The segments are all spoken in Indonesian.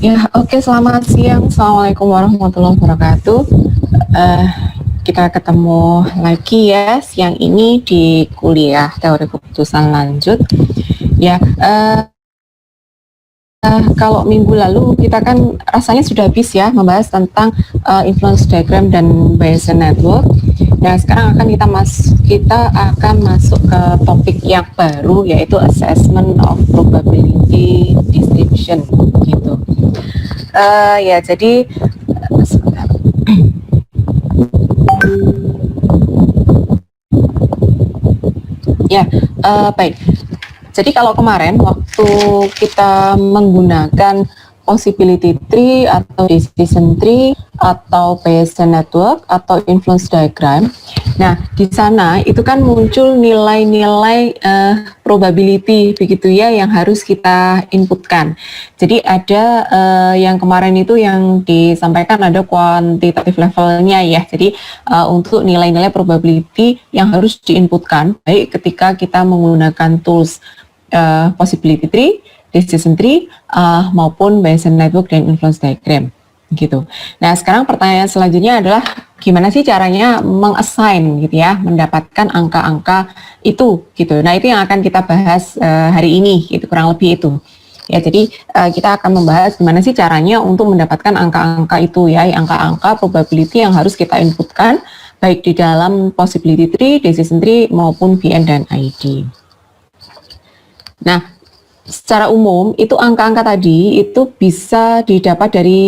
Ya, oke, selamat siang. Assalamualaikum warahmatullahi wabarakatuh. Eh, kita ketemu lagi ya siang ini di kuliah teori keputusan lanjut. Ya, kalau minggu lalu kita kan rasanya sudah habis ya membahas tentang influence diagram dan Bayesian network. Nah, sekarang kita akan masuk ke topik yang baru, yaitu assessment of probability distribution gitu. Ya, jadi sebentar. Ya, baik. Jadi kalau kemarin waktu kita menggunakan possibility tree atau decision tree atau Bayesian network atau influence diagram, nah di sana itu kan muncul nilai-nilai probability begitu ya yang harus kita inputkan. Jadi ada yang kemarin itu yang disampaikan ada quantitative levelnya ya. Jadi untuk nilai-nilai probability yang harus diinputkan baik ketika kita menggunakan tools possibility tree, decision tree, maupun Bayesian network dan influence diagram gitu. Nah, sekarang pertanyaan selanjutnya adalah gimana sih caranya mengassign gitu ya, mendapatkan angka-angka itu gitu. Nah, itu yang akan kita bahas hari ini gitu, kurang lebih itu. Ya, jadi kita akan membahas gimana sih caranya untuk mendapatkan angka-angka itu ya, angka-angka probability yang harus kita inputkan baik di dalam possibility tree, decision tree maupun VN dan ID. Nah, secara umum itu angka-angka tadi itu bisa didapat dari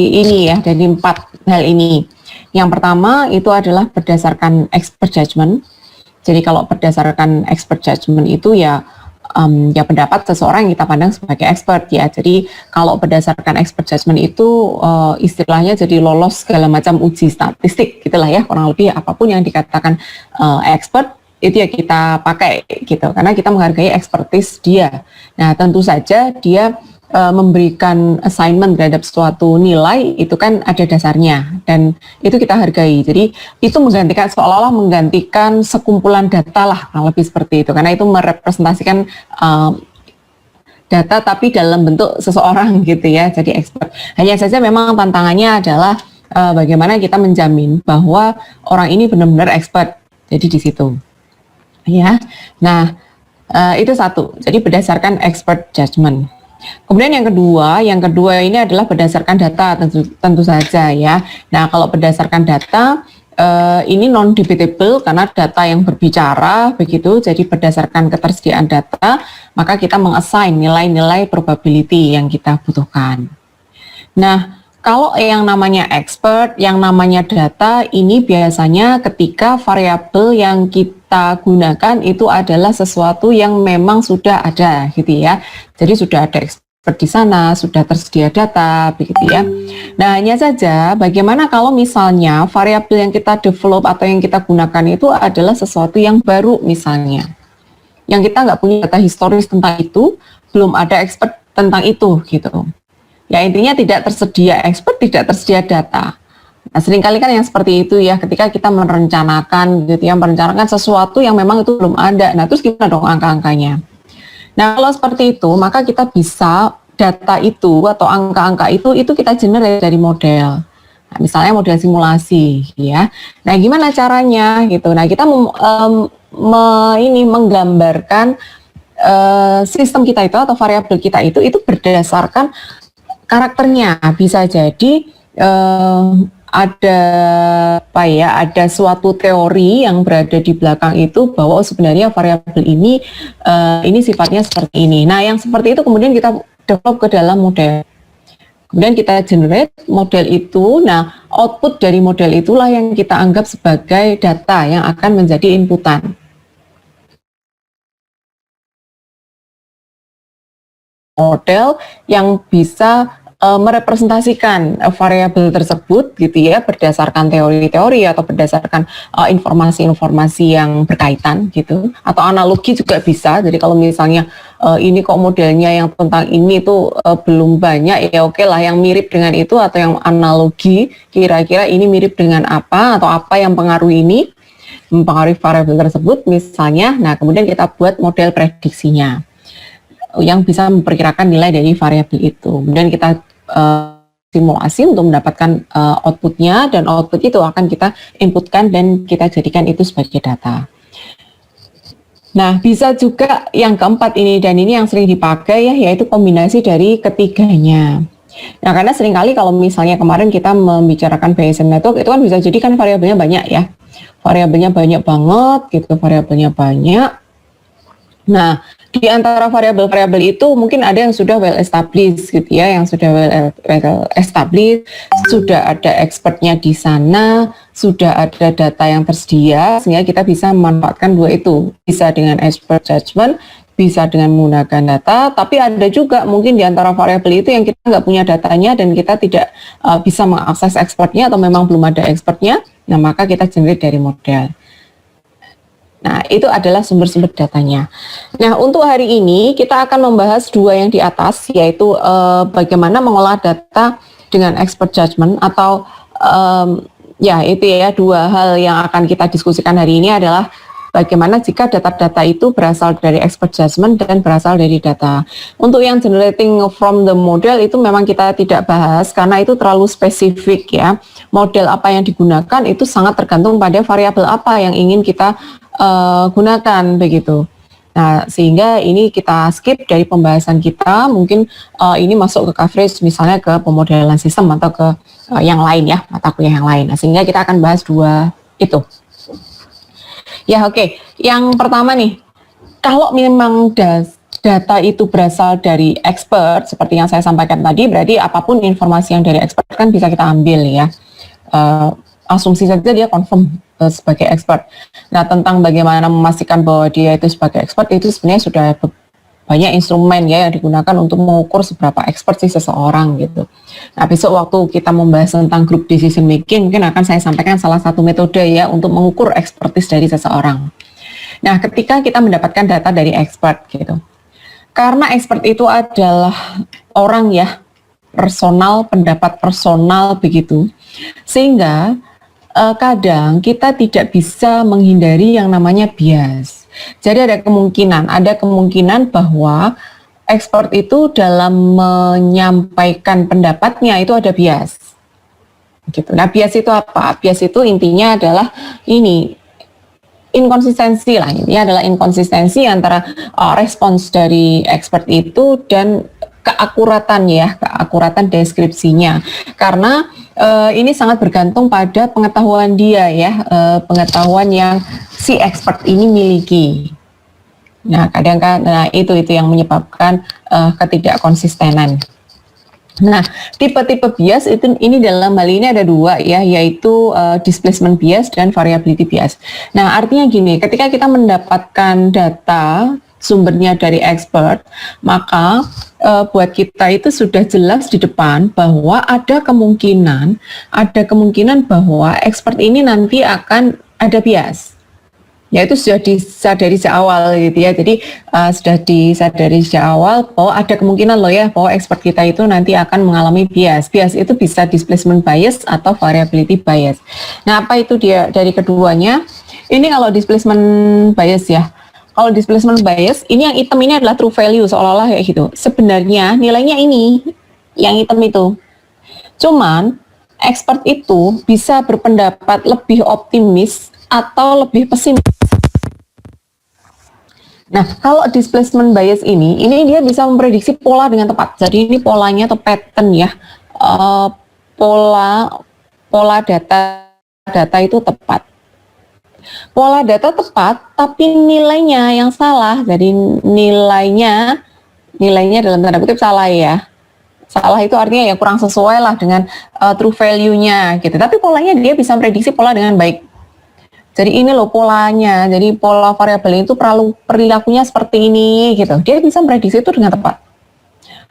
ini ya, dari 4 hal ini. Yang pertama itu adalah berdasarkan expert judgment. Jadi kalau berdasarkan expert judgment itu ya pendapat seseorang yang kita pandang sebagai expert ya. Jadi kalau berdasarkan expert judgment itu istilahnya jadi lolos segala macam uji statistik gitulah ya, kurang lebih apapun yang dikatakan expert itu ya kita pakai gitu, karena kita menghargai expertise dia. Nah, tentu saja dia memberikan assignment terhadap suatu nilai itu kan ada dasarnya dan itu kita hargai. Jadi itu menggantikan seolah-olah menggantikan sekumpulan data lah, lebih seperti itu, karena itu merepresentasikan data tapi dalam bentuk seseorang gitu ya, jadi expert. Hanya saja memang tantangannya adalah bagaimana kita menjamin bahwa orang ini benar-benar expert. Jadi di situ. Ya, nah itu satu. Jadi berdasarkan expert judgment. Kemudian yang kedua ini adalah berdasarkan data tentu saja ya. Nah kalau berdasarkan data ini non debatable karena data yang berbicara begitu. Jadi berdasarkan ketersediaan data maka kita mengassign nilai-nilai probability yang kita butuhkan. Nah kalau yang namanya expert, yang namanya data, ini biasanya ketika variabel yang kita gunakan itu adalah sesuatu yang memang sudah ada, gitu ya. Jadi sudah ada expert di sana, sudah tersedia data, begitu ya. Nah, hanya saja bagaimana kalau misalnya variabel yang kita develop atau yang kita gunakan itu adalah sesuatu yang baru misalnya. Yang kita nggak punya data historis tentang itu, belum ada expert tentang itu, gitu. Ya intinya tidak tersedia expert, tidak tersedia data. Nah seringkali kan yang seperti itu ya, ketika kita merencanakan gitu ya, merencanakan sesuatu yang memang itu belum ada. Nah terus gimana dong angka-angkanya? Nah kalau seperti itu, maka kita bisa data itu atau angka-angka itu kita generate dari model. Nah, misalnya model simulasi ya. Nah gimana caranya gitu? Nah kita menggambarkan sistem kita itu atau variabel kita itu berdasarkan karakternya. Bisa jadi ada suatu teori yang berada di belakang itu bahwa sebenarnya variabel ini sifatnya seperti ini. Nah, yang seperti itu kemudian kita develop ke dalam model. Kemudian kita generate model itu. Nah, output dari model itulah yang kita anggap sebagai data yang akan menjadi inputan. Model yang bisa merepresentasikan variabel tersebut gitu ya berdasarkan teori-teori atau berdasarkan informasi-informasi yang berkaitan gitu, atau analogi juga bisa. Jadi kalau misalnya ini kok modelnya yang tentang ini tuh belum banyak, ya oke lah yang mirip dengan itu atau yang analogi kira-kira ini mirip dengan apa atau apa yang mempengaruhi variabel tersebut misalnya. Nah kemudian kita buat model prediksinya. yang bisa memperkirakan nilai dari variabel itu. Kemudian kita simulasi untuk mendapatkan outputnya, dan output itu akan kita inputkan dan kita jadikan itu sebagai data. Nah, bisa juga yang keempat ini, dan ini yang sering dipakai ya, yaitu kombinasi dari ketiganya. Nah, karena seringkali kalau misalnya kemarin kita membicarakan Bayesian network, itu kan bisa jadi kan variabelnya banyak ya. Variabelnya banyak banget gitu, variabelnya banyak. Nah, di antara variabel-variabel itu mungkin ada yang sudah well established gitu ya, yang sudah well established, sudah ada expertnya di sana, sudah ada data yang tersedia, sehingga kita bisa memanfaatkan dua itu, bisa dengan expert judgment, bisa dengan menggunakan data. Tapi ada juga mungkin di antara variabel itu yang kita nggak punya datanya dan kita tidak bisa mengakses expertnya atau memang belum ada expertnya, nah maka kita generate dari model. Nah, itu adalah sumber-sumber datanya. Nah, untuk hari ini kita akan membahas dua yang di atas, yaitu bagaimana mengolah data dengan expert judgment, atau ya itu ya, dua hal yang akan kita diskusikan hari ini adalah bagaimana jika data-data itu berasal dari expert judgment dan berasal dari data. Untuk yang generating from the model itu memang kita tidak bahas karena itu terlalu spesifik ya. Model apa yang digunakan itu sangat tergantung pada variabel apa yang ingin kita gunakan begitu. Nah, sehingga ini kita skip dari pembahasan kita, mungkin ini masuk ke coverage misalnya ke pemodelan sistem atau ke yang lain ya, mata kuliah yang lain. Nah, sehingga kita akan bahas dua itu. Ya, oke. Yang pertama nih, kalau memang data itu berasal dari expert, seperti yang saya sampaikan tadi, berarti apapun informasi yang dari expert kan bisa kita ambil ya. Asumsi saja dia confirm sebagai expert. Nah, tentang bagaimana memastikan bahwa dia itu sebagai expert, itu sebenarnya sudah banyak instrumen ya yang digunakan untuk mengukur seberapa expert sih seseorang gitu. Nah, besok waktu kita membahas tentang group decision making, mungkin akan saya sampaikan salah satu metode ya untuk mengukur expertise dari seseorang. Nah, ketika kita mendapatkan data dari expert gitu, karena expert itu adalah orang ya, personal, pendapat personal begitu, sehingga kadang kita tidak bisa menghindari yang namanya bias. Jadi ada kemungkinan bahwa expert itu dalam menyampaikan pendapatnya itu ada bias. Gitu. Nah, bias itu apa? Bias itu intinya adalah ini inkonsistensi lah. Ini adalah inkonsistensi antara respons dari expert itu dan keakuratan deskripsinya. Karena ini sangat bergantung pada pengetahuan dia ya, pengetahuan yang si expert ini miliki. Nah, kadang-kadang itu yang menyebabkan ketidakkonsistenan. Nah, tipe-tipe bias ini dalam hal ini ada dua ya, yaitu displacement bias dan variability bias. Nah, artinya gini, ketika kita mendapatkan data sumbernya dari expert, maka buat kita itu sudah jelas di depan bahwa ada kemungkinan bahwa expert ini nanti akan ada bias. Ya, itu sudah disadari sejak awal gitu ya. Jadi sudah disadari sejak awal bahwa ada kemungkinan loh ya bahwa expert kita itu nanti akan mengalami bias. Bias itu bisa displacement bias atau variability bias. Nah, apa itu dia dari keduanya? Ini kalau displacement bias ya. Kalau displacement bias, ini yang hitam ini adalah true value, seolah-olah kayak gitu. Sebenarnya nilainya ini, yang hitam itu. Cuman, expert itu bisa berpendapat lebih optimis atau lebih pesimis. Nah, kalau displacement bias ini dia bisa memprediksi pola dengan tepat. Jadi ini polanya atau pattern ya, pola data itu tepat. Pola data tepat, tapi nilainya yang salah. Jadi nilainya dalam tanda kutip salah ya. Salah itu artinya ya kurang sesuai lah dengan true value-nya gitu. Tapi polanya dia bisa memprediksi pola dengan baik. Jadi ini loh polanya. Jadi pola variabel itu perilakunya seperti ini gitu. Dia bisa memprediksi itu dengan tepat.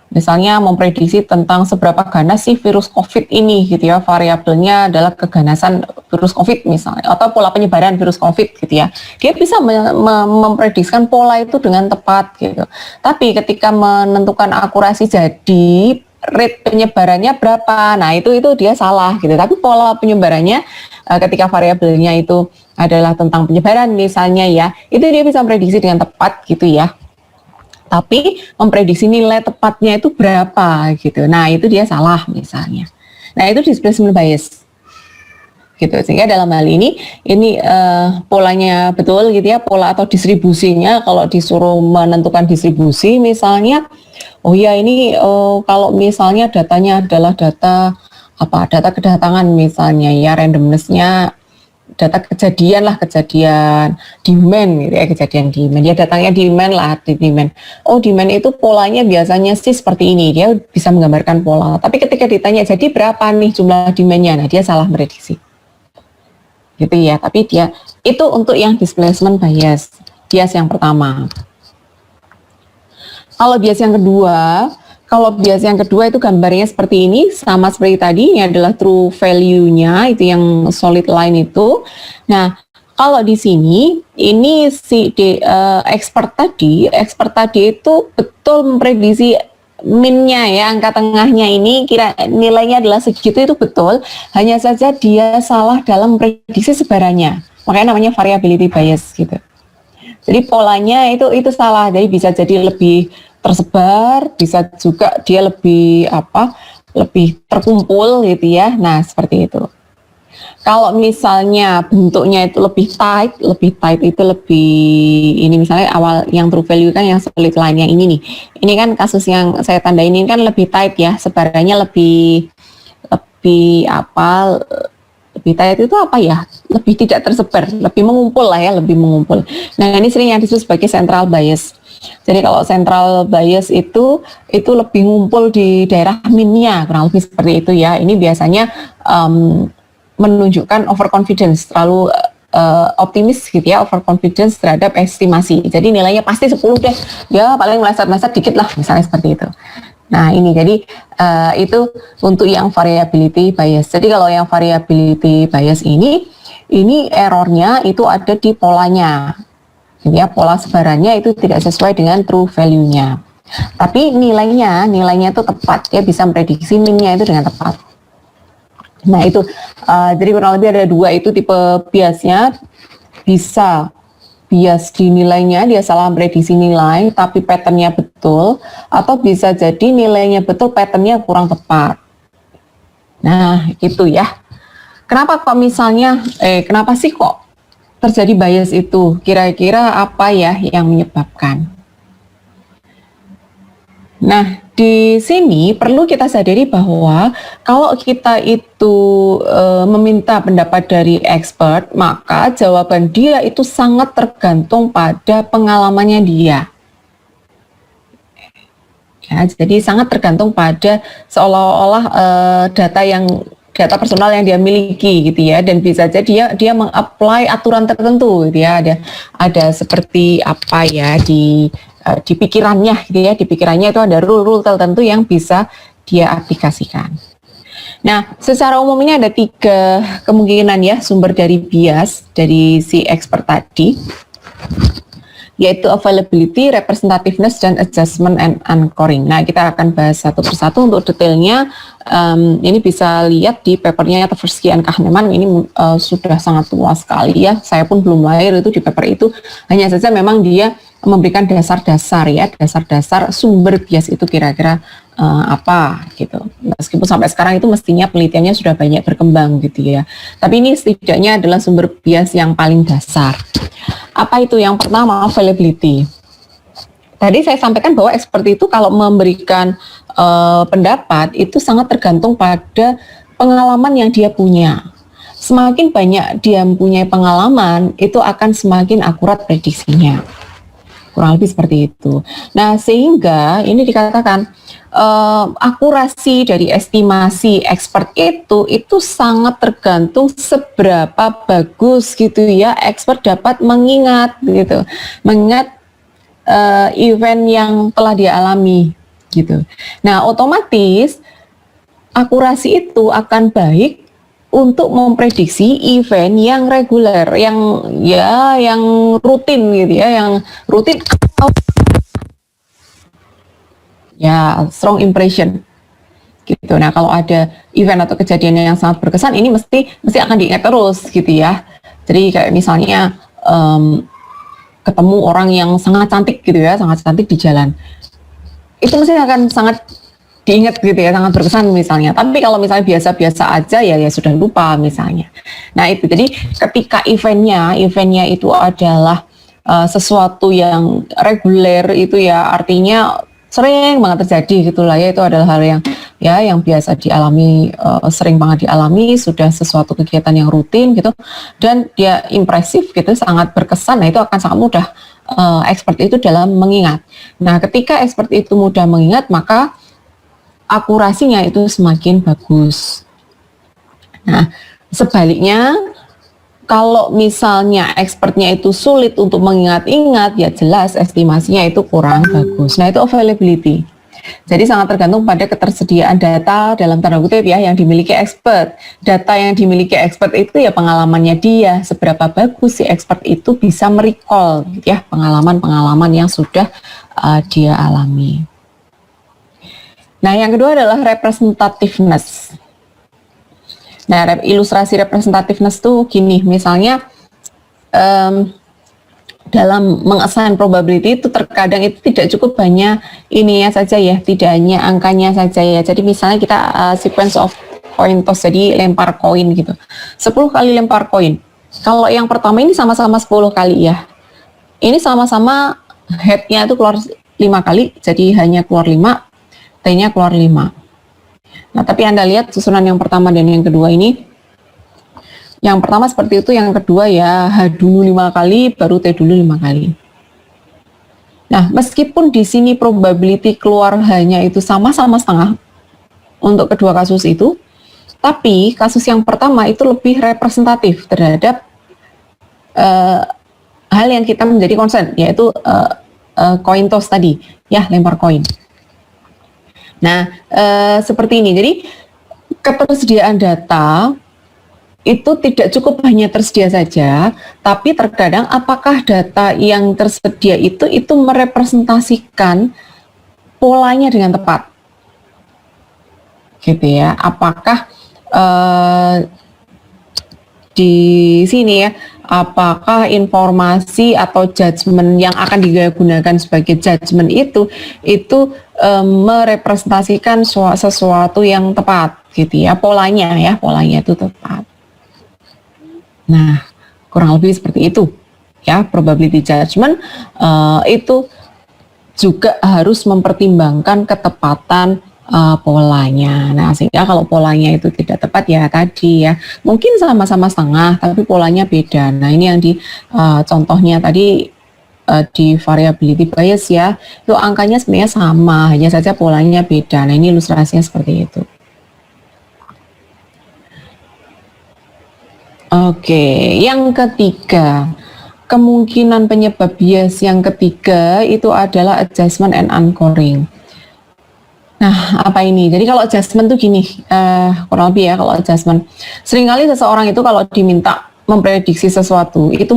Misalnya memprediksi tentang seberapa ganas sih virus COVID ini gitu ya, variabelnya adalah keganasan virus COVID misalnya, atau pola penyebaran virus COVID gitu ya. Dia bisa memprediksikan pola itu dengan tepat gitu. Tapi ketika menentukan akurasi jadi rate penyebarannya berapa, nah itu dia salah gitu. Tapi pola penyebarannya ketika variabelnya itu adalah tentang penyebaran misalnya ya, itu dia bisa memprediksi dengan tepat gitu ya. tapi memprediksi nilai tepatnya itu berapa gitu. Nah, itu dia salah misalnya. Nah, itu displacement bias gitu. Sehingga dalam hal ini polanya betul gitu ya, pola atau distribusinya. Kalau disuruh menentukan distribusi misalnya, oh ya ini kalau misalnya datanya adalah data kedatangan misalnya ya, randomness-nya data kejadian demand gitu ya, kejadian demand ya, datangnya demand lah, di demand. Oh, demand itu polanya biasanya sih seperti ini, dia bisa menggambarkan pola. Tapi ketika ditanya jadi berapa nih jumlah demandnya, nah dia salah prediksi gitu ya. Tapi dia itu untuk yang displacement bias yang pertama. Kalau bias yang kedua itu gambarnya seperti ini, sama seperti tadi, ini adalah true value-nya, itu yang solid line itu. Nah, kalau di sini, ini expert tadi itu betul memprediksi min-nya ya, angka tengahnya ini kira nilainya adalah segitu, itu betul. Hanya saja dia salah dalam memprediksi sebarannya. Makanya namanya variability bias gitu. Jadi polanya itu salah. Jadi bisa jadi lebih tersebar, bisa juga dia lebih terkumpul gitu ya. Nah, seperti itu. Kalau misalnya bentuknya itu lebih tight itu lebih ini, misalnya awal yang true value kan yang solid line yang ini nih. Ini kan kasus yang saya tandain ini kan lebih tight ya, sebarannya lebih tight itu apa ya? Lebih tidak tersebar, lebih mengumpul lah ya, lebih mengumpul. Nah, ini sering yang disebut sebagai central bias. Jadi kalau central bias itu lebih ngumpul di daerah minnya, kurang lebih seperti itu ya. Ini biasanya menunjukkan overconfidence, terlalu optimis gitu ya, overconfidence terhadap estimasi. Jadi nilainya pasti 10 deh, ya paling meleset-meleset dikit lah, misalnya seperti itu. Nah, ini jadi itu untuk yang variability bias. Jadi kalau yang variability bias ini errornya itu ada di polanya. Jadi ya, pola sebarannya itu tidak sesuai dengan true value-nya. Tapi nilainya itu tepat, dia bisa memprediksi min-nya itu dengan tepat. Nah, itu jadi kurang lebih ada dua itu tipe biasnya. Bisa bias di nilainya, dia salah prediksi nilai tapi patternnya betul, atau bisa jadi nilainya betul, patternnya kurang tepat. Nah, itu ya. Kenapa sih kok terjadi bias itu? Kira-kira apa ya yang menyebabkan? Nah, di sini perlu kita sadari bahwa kalau kita itu meminta pendapat dari expert, maka jawaban dia itu sangat tergantung pada pengalamannya dia. Ya, jadi sangat tergantung pada seolah-olah data personal yang dia miliki gitu ya, dan bisa jadi dia mengapply aturan tertentu gitu ya, ada seperti apa ya di pikirannya gitu ya, di pikirannya itu ada rule tertentu yang bisa dia aplikasikan. Nah, secara umum ini ada 3 kemungkinan ya sumber dari bias dari si expert tadi, yaitu availability, representativeness, dan adjustment and anchoring. Nah, kita akan bahas satu persatu. Untuk detailnya ini bisa lihat di papernya Tversky and Kahneman. Ini sudah sangat tua sekali ya, saya pun belum lahir itu di paper itu. Hanya saja memang dia memberikan dasar-dasar ya, dasar-dasar sumber bias itu kira-kira apa gitu. Meskipun sampai sekarang itu mestinya penelitiannya sudah banyak berkembang gitu ya. Tapi ini setidaknya adalah sumber bias yang paling dasar. Apa itu? Yang pertama, availability. Tadi saya sampaikan bahwa expert itu kalau memberikan pendapat itu sangat tergantung pada pengalaman yang dia punya. Semakin banyak dia mempunyai pengalaman, itu akan semakin akurat prediksinya. Kurang lebih seperti itu. Nah, sehingga ini dikatakan akurasi dari estimasi expert itu sangat tergantung seberapa bagus gitu ya expert dapat mengingat event yang telah dia alami gitu. Nah, otomatis akurasi itu akan baik untuk memprediksi event yang reguler, yang rutin gitu ya, yang rutin ya, strong impression gitu. Nah, kalau ada event atau kejadian yang sangat berkesan, ini mesti akan diingat terus gitu ya. Jadi kayak misalnya ketemu orang yang sangat cantik gitu ya, sangat cantik di jalan, itu mesti akan sangat diingat gitu ya, sangat berkesan misalnya. Tapi kalau misalnya biasa-biasa aja ya sudah lupa misalnya. Nah itu, jadi ketika eventnya itu adalah sesuatu yang reguler itu ya, artinya sering banget terjadi gitulah ya, itu adalah hal yang biasa dialami, sering banget dialami, sudah sesuatu kegiatan yang rutin gitu, dan dia impresif gitu, sangat berkesan. Nah itu akan sangat mudah expert itu dalam mengingat. Nah ketika expert itu mudah mengingat, maka akurasinya itu semakin bagus. Nah, sebaliknya kalau misalnya expertnya itu sulit untuk mengingat-ingat, ya jelas estimasinya itu kurang bagus. Nah, itu availability. Jadi sangat tergantung pada ketersediaan data dalam tanda kutip ya yang dimiliki expert. Data yang dimiliki expert itu ya pengalamannya dia, seberapa bagus si expert itu bisa merecall ya pengalaman-pengalaman yang sudah dia alami. Nah, yang kedua adalah representativeness. Nah, ilustrasi representativeness tuh gini, misalnya dalam mengassign probability itu terkadang itu tidak cukup hanya ininya saja ya, tidak hanya angkanya saja ya. Jadi misalnya kita sequence of coin toss, jadi lempar koin gitu. 10 kali lempar koin. Kalau yang pertama ini sama-sama 10 kali ya. Ini sama-sama head-nya itu keluar 5 kali, jadi hanya keluar 5. T-nya keluar 5. Nah, tapi Anda lihat susunan yang pertama dan yang kedua ini. Yang pertama seperti itu, yang kedua ya H dulu 5 kali, baru T dulu 5 kali. Nah, meskipun di sini probability keluar hanya itu sama-sama setengah untuk kedua kasus itu, tapi kasus yang pertama itu lebih representatif terhadap hal yang kita menjadi concern, yaitu coin toss tadi, ya lempar koin. Nah, seperti ini. Jadi ketersediaan data itu tidak cukup hanya tersedia saja, tapi terkadang apakah data yang tersedia itu merepresentasikan polanya dengan tepat, gitu ya? Apakah di sini ya, apakah informasi atau judgement yang akan digunakan sebagai judgement itu merepresentasikan sesuatu yang tepat gitu ya, polanya itu tepat. Nah, kurang lebih seperti itu ya, probability judgment itu juga harus mempertimbangkan ketepatan polanya. Nah, sehingga kalau polanya itu tidak tepat ya tadi ya, mungkin sama-sama setengah tapi polanya beda. Nah, ini yang di contohnya tadi di variability bias ya, itu angkanya sebenarnya sama, hanya saja polanya beda. Nah, ini ilustrasinya seperti itu. Oke, yang ketiga, kemungkinan penyebab bias yang ketiga itu adalah adjustment and anchoring. Nah, apa ini? Jadi kalau adjustment tuh gini, kurang lebih ya kalau adjustment. Seringkali seseorang itu kalau diminta memprediksi sesuatu, itu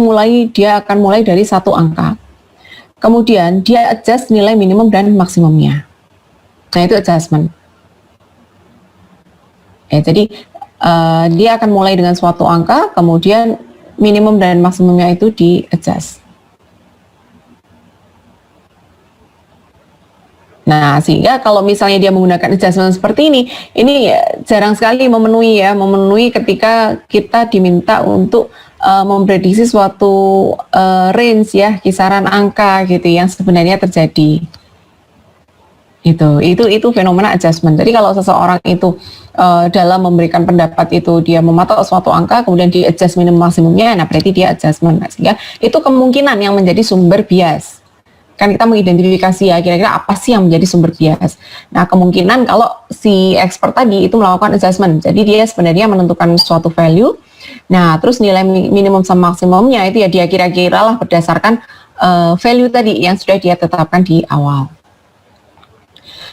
dia akan mulai dari satu angka. Kemudian dia adjust nilai minimum dan maksimumnya. Nah, itu adjustment. Ya, jadi dia akan mulai dengan suatu angka, kemudian minimum dan maksimumnya itu di adjust. Nah, sehingga kalau misalnya dia menggunakan adjustment seperti ini jarang sekali memenuhi ketika kita diminta untuk memprediksi suatu range ya, kisaran angka gitu yang sebenarnya terjadi. Itu fenomena adjustment. Jadi kalau seseorang itu dalam memberikan pendapat itu dia mematok suatu angka, kemudian di adjust minimum maksimumnya, nah berarti dia adjustment. Nah, sehingga itu kemungkinan yang menjadi sumber bias. Kan kita mengidentifikasi ya kira-kira apa sih yang menjadi sumber bias. Nah, kemungkinan kalau si expert tadi itu melakukan adjustment, jadi dia sebenarnya menentukan suatu value. Nah, terus nilai minimum sama maksimumnya itu ya dia kira-kira lah berdasarkan value tadi yang sudah dia tetapkan di awal.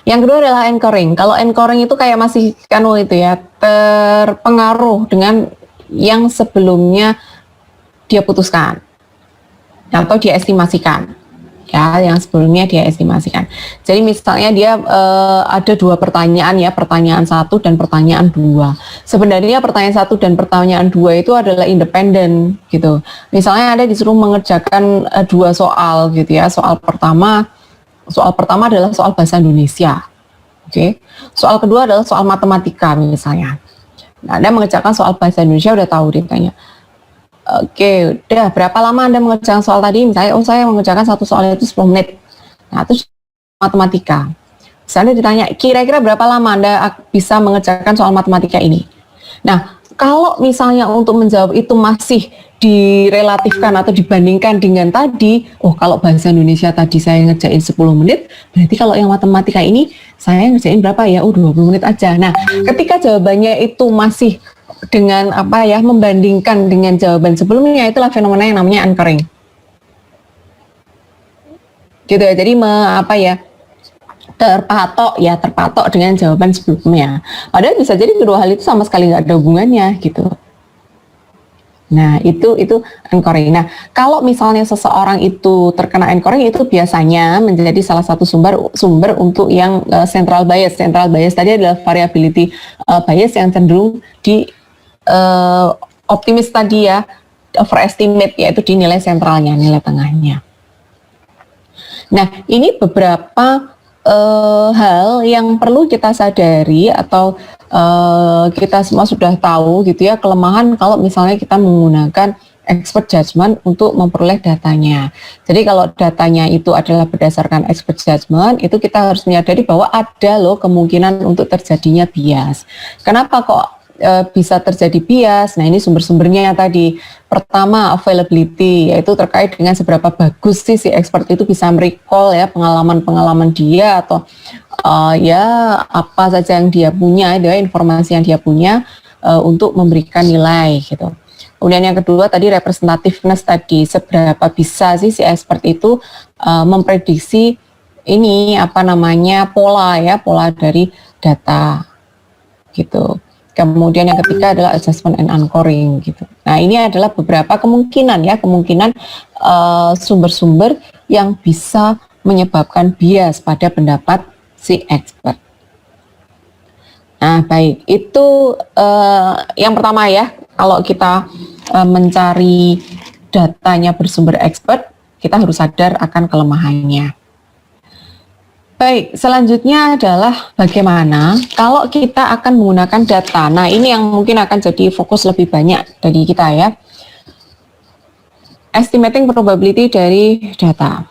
Yang kedua adalah anchoring. Kalau anchoring itu kayak masih terpengaruh dengan yang sebelumnya dia putuskan atau dia estimasikan. ya, yang sebelumnya dia estimasikan. Jadi misalnya dia ada 2 pertanyaan ya, pertanyaan 1 dan pertanyaan 2. Sebenarnya pertanyaan 1 dan pertanyaan 2 itu adalah independen gitu. Misalnya Anda disuruh mengerjakan 2 soal gitu ya. Soal pertama adalah soal bahasa Indonesia. Oke. Soal kedua adalah soal matematika misalnya. Nah, Anda mengerjakan soal bahasa Indonesia udah tahu ditanya. Oke, udah berapa lama Anda mengerjakan soal tadi? Misalnya, saya mengerjakan satu soal itu 10 menit. Nah, terus matematika. Misalnya ditanya, kira-kira berapa lama Anda bisa mengerjakan soal matematika ini? Nah, kalau misalnya untuk menjawab itu masih direlatifkan atau dibandingkan dengan tadi, kalau bahasa Indonesia tadi saya ngerjain 10 menit, berarti kalau yang matematika ini saya ngerjain berapa ya? 20 menit aja. Nah, ketika jawabannya itu masih dengan membandingkan dengan jawaban sebelumnya, itulah fenomena yang namanya anchoring. Gitu ya. Jadi terpatok dengan jawaban sebelumnya. Padahal bisa jadi kedua hal itu sama sekali nggak ada hubungannya gitu. Nah, itu anchoring. Nah, kalau misalnya seseorang itu terkena anchoring, itu biasanya menjadi salah satu sumber untuk yang central bias. Central bias tadi adalah variability bias yang cenderung di optimis tadi ya, overestimate, yaitu di nilai sentralnya, nilai tengahnya. Nah, ini beberapa hal yang perlu kita sadari atau kita semua sudah tahu gitu ya, kelemahan kalau misalnya kita menggunakan expert judgment untuk memperoleh datanya. Jadi kalau datanya itu adalah berdasarkan expert judgment, itu kita harus menyadari bahwa ada loh kemungkinan untuk terjadinya bias. Kenapa kok bisa terjadi bias? Nah, ini sumber-sumbernya tadi. Pertama, availability, yaitu terkait dengan seberapa bagus sih si expert itu bisa merecall ya pengalaman-pengalaman dia, atau apa saja yang dia punya, informasi yang dia punya untuk memberikan nilai gitu. Kemudian yang kedua tadi representativeness tadi, seberapa bisa sih si expert itu memprediksi ini pola dari data gitu. Kemudian yang ketiga adalah assessment and anchoring gitu. Nah, ini adalah beberapa kemungkinan sumber-sumber yang bisa menyebabkan bias pada pendapat si expert. Nah, baik, itu yang pertama ya, kalau kita mencari datanya bersumber expert, kita harus sadar akan kelemahannya. Baik, selanjutnya adalah bagaimana kalau kita akan menggunakan data. Nah, ini yang mungkin akan jadi fokus lebih banyak dari kita ya. Estimating probability dari data.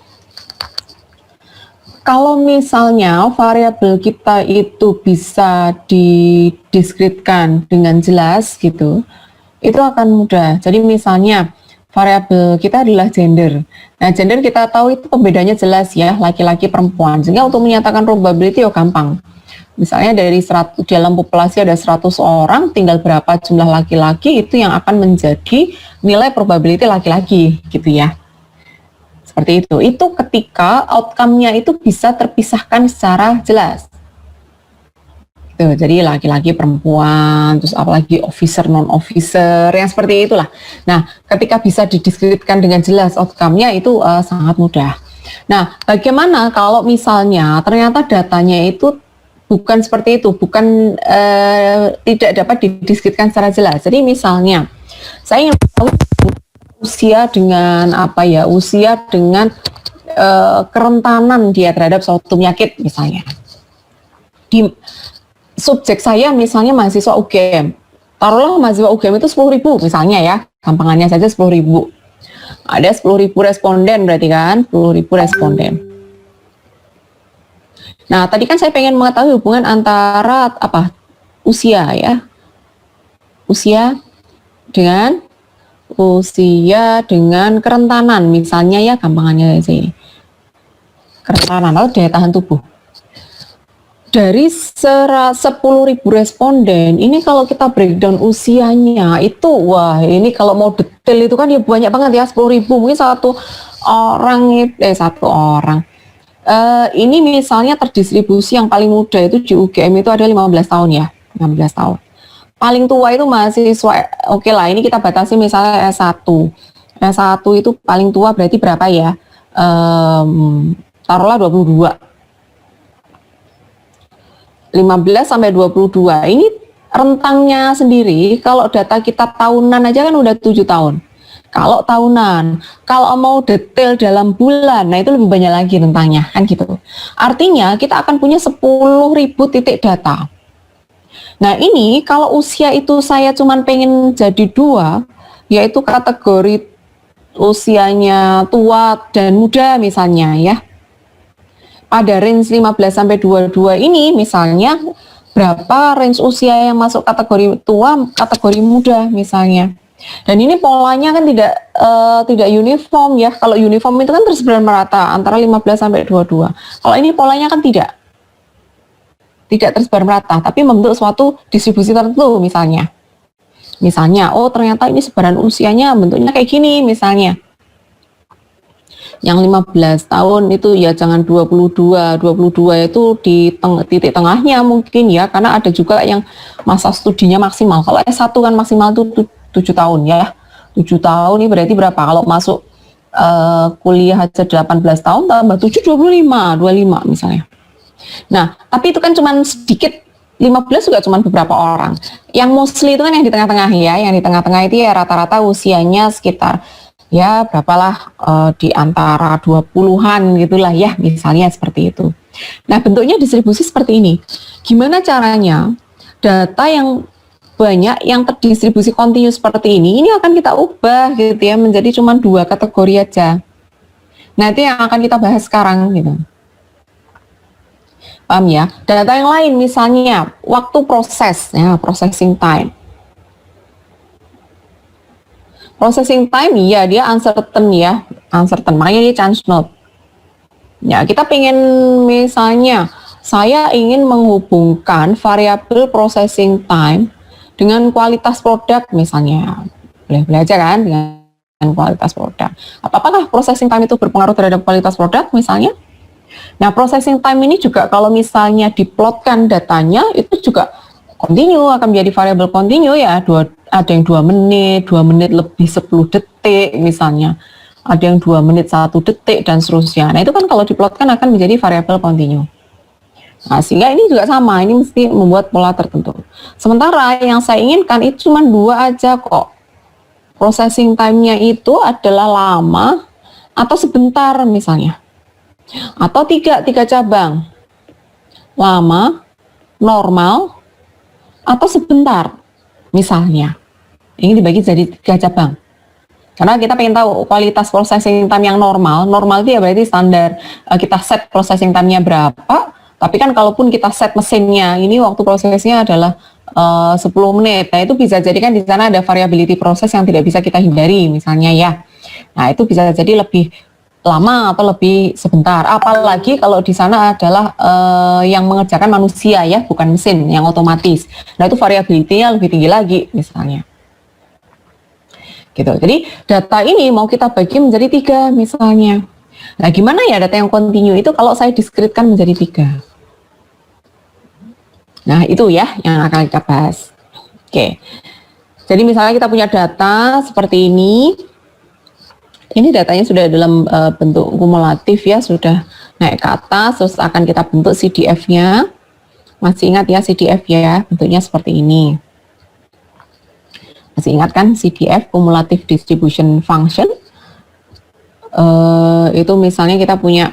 Kalau misalnya variabel kita itu bisa didiskretkan dengan jelas gitu, itu akan mudah. Jadi misalnya variabel kita adalah gender. Nah, gender kita tahu itu pembedanya jelas ya, laki-laki perempuan. Sehingga untuk menyatakan probability gampang. Misalnya dalam populasi ada 100 orang, tinggal berapa jumlah laki-laki itu yang akan menjadi nilai probability laki-laki gitu ya. Seperti itu. Itu ketika outcome-nya itu bisa terpisahkan secara jelas. Tuh, jadi laki-laki perempuan, terus apalagi officer non-officer, yang seperti itulah. Nah, ketika bisa didiskretkan dengan jelas outcome-nya itu sangat mudah. Nah, bagaimana kalau misalnya ternyata datanya itu bukan seperti itu, tidak dapat didiskretkan secara jelas. Jadi misalnya, saya ingin tahu usia dengan kerentanan dia terhadap suatu penyakit misalnya. Subjek saya misalnya mahasiswa UGM, taruhlah mahasiswa UGM itu 10.000 misalnya ya, gampangannya saja 10.000. Ada 10.000 responden berarti kan, 10.000 responden. Nah, tadi kan saya pengen mengetahui hubungan antara usia ya, usia dengan kerentanan misalnya ya, gampangannya sih kerentanan atau daya tahan tubuh. Dari 10.000 responden, ini kalau kita breakdown usianya itu, ini kalau mau detail itu kan ya banyak banget ya, 10.000, mungkin satu orang. Ini misalnya terdistribusi yang paling muda itu di UGM itu ada 15 tahun ya, 15 tahun. Paling tua itu mahasiswa, oke lah, ini kita batasi misalnya S1. S1 itu paling tua berarti berapa ya? taruhlah 22. 15 sampai 22 ini rentangnya sendiri, kalau data kita tahunan aja kan udah 7 tahun. Kalau tahunan, kalau mau detail dalam bulan, nah itu lebih banyak lagi rentangnya, kan gitu. Artinya kita akan punya 10.000 titik data. Nah ini kalau usia itu saya cuman pengen jadi 2, yaitu kategori usianya tua dan muda misalnya ya. Pada range 15 sampai 22 ini misalnya berapa range usia yang masuk kategori tua, kategori muda misalnya. Dan ini polanya kan tidak uniform ya. Kalau uniform itu kan tersebar merata antara 15 sampai 22. Kalau ini polanya kan tidak tersebar merata, tapi membentuk suatu distribusi tertentu misalnya. Misalnya, oh ternyata ini sebaran usianya bentuknya kayak gini misalnya. Yang 15 tahun itu ya jangan 22 itu di titik tengahnya mungkin ya, karena ada juga yang masa studinya maksimal. Kalau S1 kan maksimal itu 7 tahun ya. 7 tahun ini berarti berapa? Kalau masuk kuliah aja 18 tahun tambah 7 25 misalnya. Nah, tapi itu kan cuma sedikit, 15 juga cuma beberapa orang. Yang mostly itu kan yang di tengah-tengah ya, yang di tengah-tengah itu ya rata-rata usianya sekitar ya berapalah di antara 20-an gitulah ya, misalnya seperti itu. Nah, bentuknya distribusi seperti ini. Gimana caranya data yang banyak yang terdistribusi kontinu seperti ini akan kita ubah gitu ya menjadi cuma 2 kategori aja. Nah, itu yang akan kita bahas sekarang gitu. Paham ya? Data yang lain misalnya waktu proses ya, processing time. Processing time ya dia uncertain ya, uncertain, makanya dia chance not. Ya, kita pengen misalnya saya ingin menghubungkan variabel processing time dengan kualitas produk misalnya. Boleh belajar kan dengan kualitas produk. Apakah processing time itu berpengaruh terhadap kualitas produk misalnya? Nah, processing time ini juga kalau misalnya diplotkan datanya itu juga continue, akan menjadi variabel continue ya. Ada yang 2 menit lebih 10 detik misalnya. Ada yang 2 menit 1 detik dan seterusnya. Nah, itu kan kalau diplotkan akan menjadi variabel continue. Nah, sehingga ini juga sama, ini mesti membuat pola tertentu. Sementara yang saya inginkan itu cuma 2 aja kok. Processing time-nya itu adalah lama atau sebentar misalnya. Atau 3 cabang. Lama, normal, atau sebentar misalnya. Ini dibagi jadi 3 cabang. Karena kita pengen tahu kualitas processing time yang normal itu ya berarti standar kita set processing time-nya berapa, tapi kan kalaupun kita set mesinnya, ini waktu prosesnya adalah 10 menit, nah itu bisa jadi kan di sana ada variability proses yang tidak bisa kita hindari misalnya ya. Nah itu bisa jadi lebih lama atau lebih sebentar, apalagi kalau di sana adalah yang mengerjakan manusia ya, bukan mesin yang otomatis. Nah itu variability-nya lebih tinggi lagi misalnya. Gitu. Jadi data ini mau kita bagi menjadi 3 misalnya. Nah gimana ya data yang kontinu itu kalau saya diskretkan menjadi 3? Nah itu ya yang akan kita bahas. Oke. Jadi misalnya kita punya data seperti ini. Ini datanya sudah dalam bentuk kumulatif ya, sudah naik ke atas, terus akan kita bentuk CDF-nya. Masih ingat ya CDF ya, bentuknya seperti ini. Masih ingat kan CDF, Cumulative Distribution Function? Itu misalnya kita punya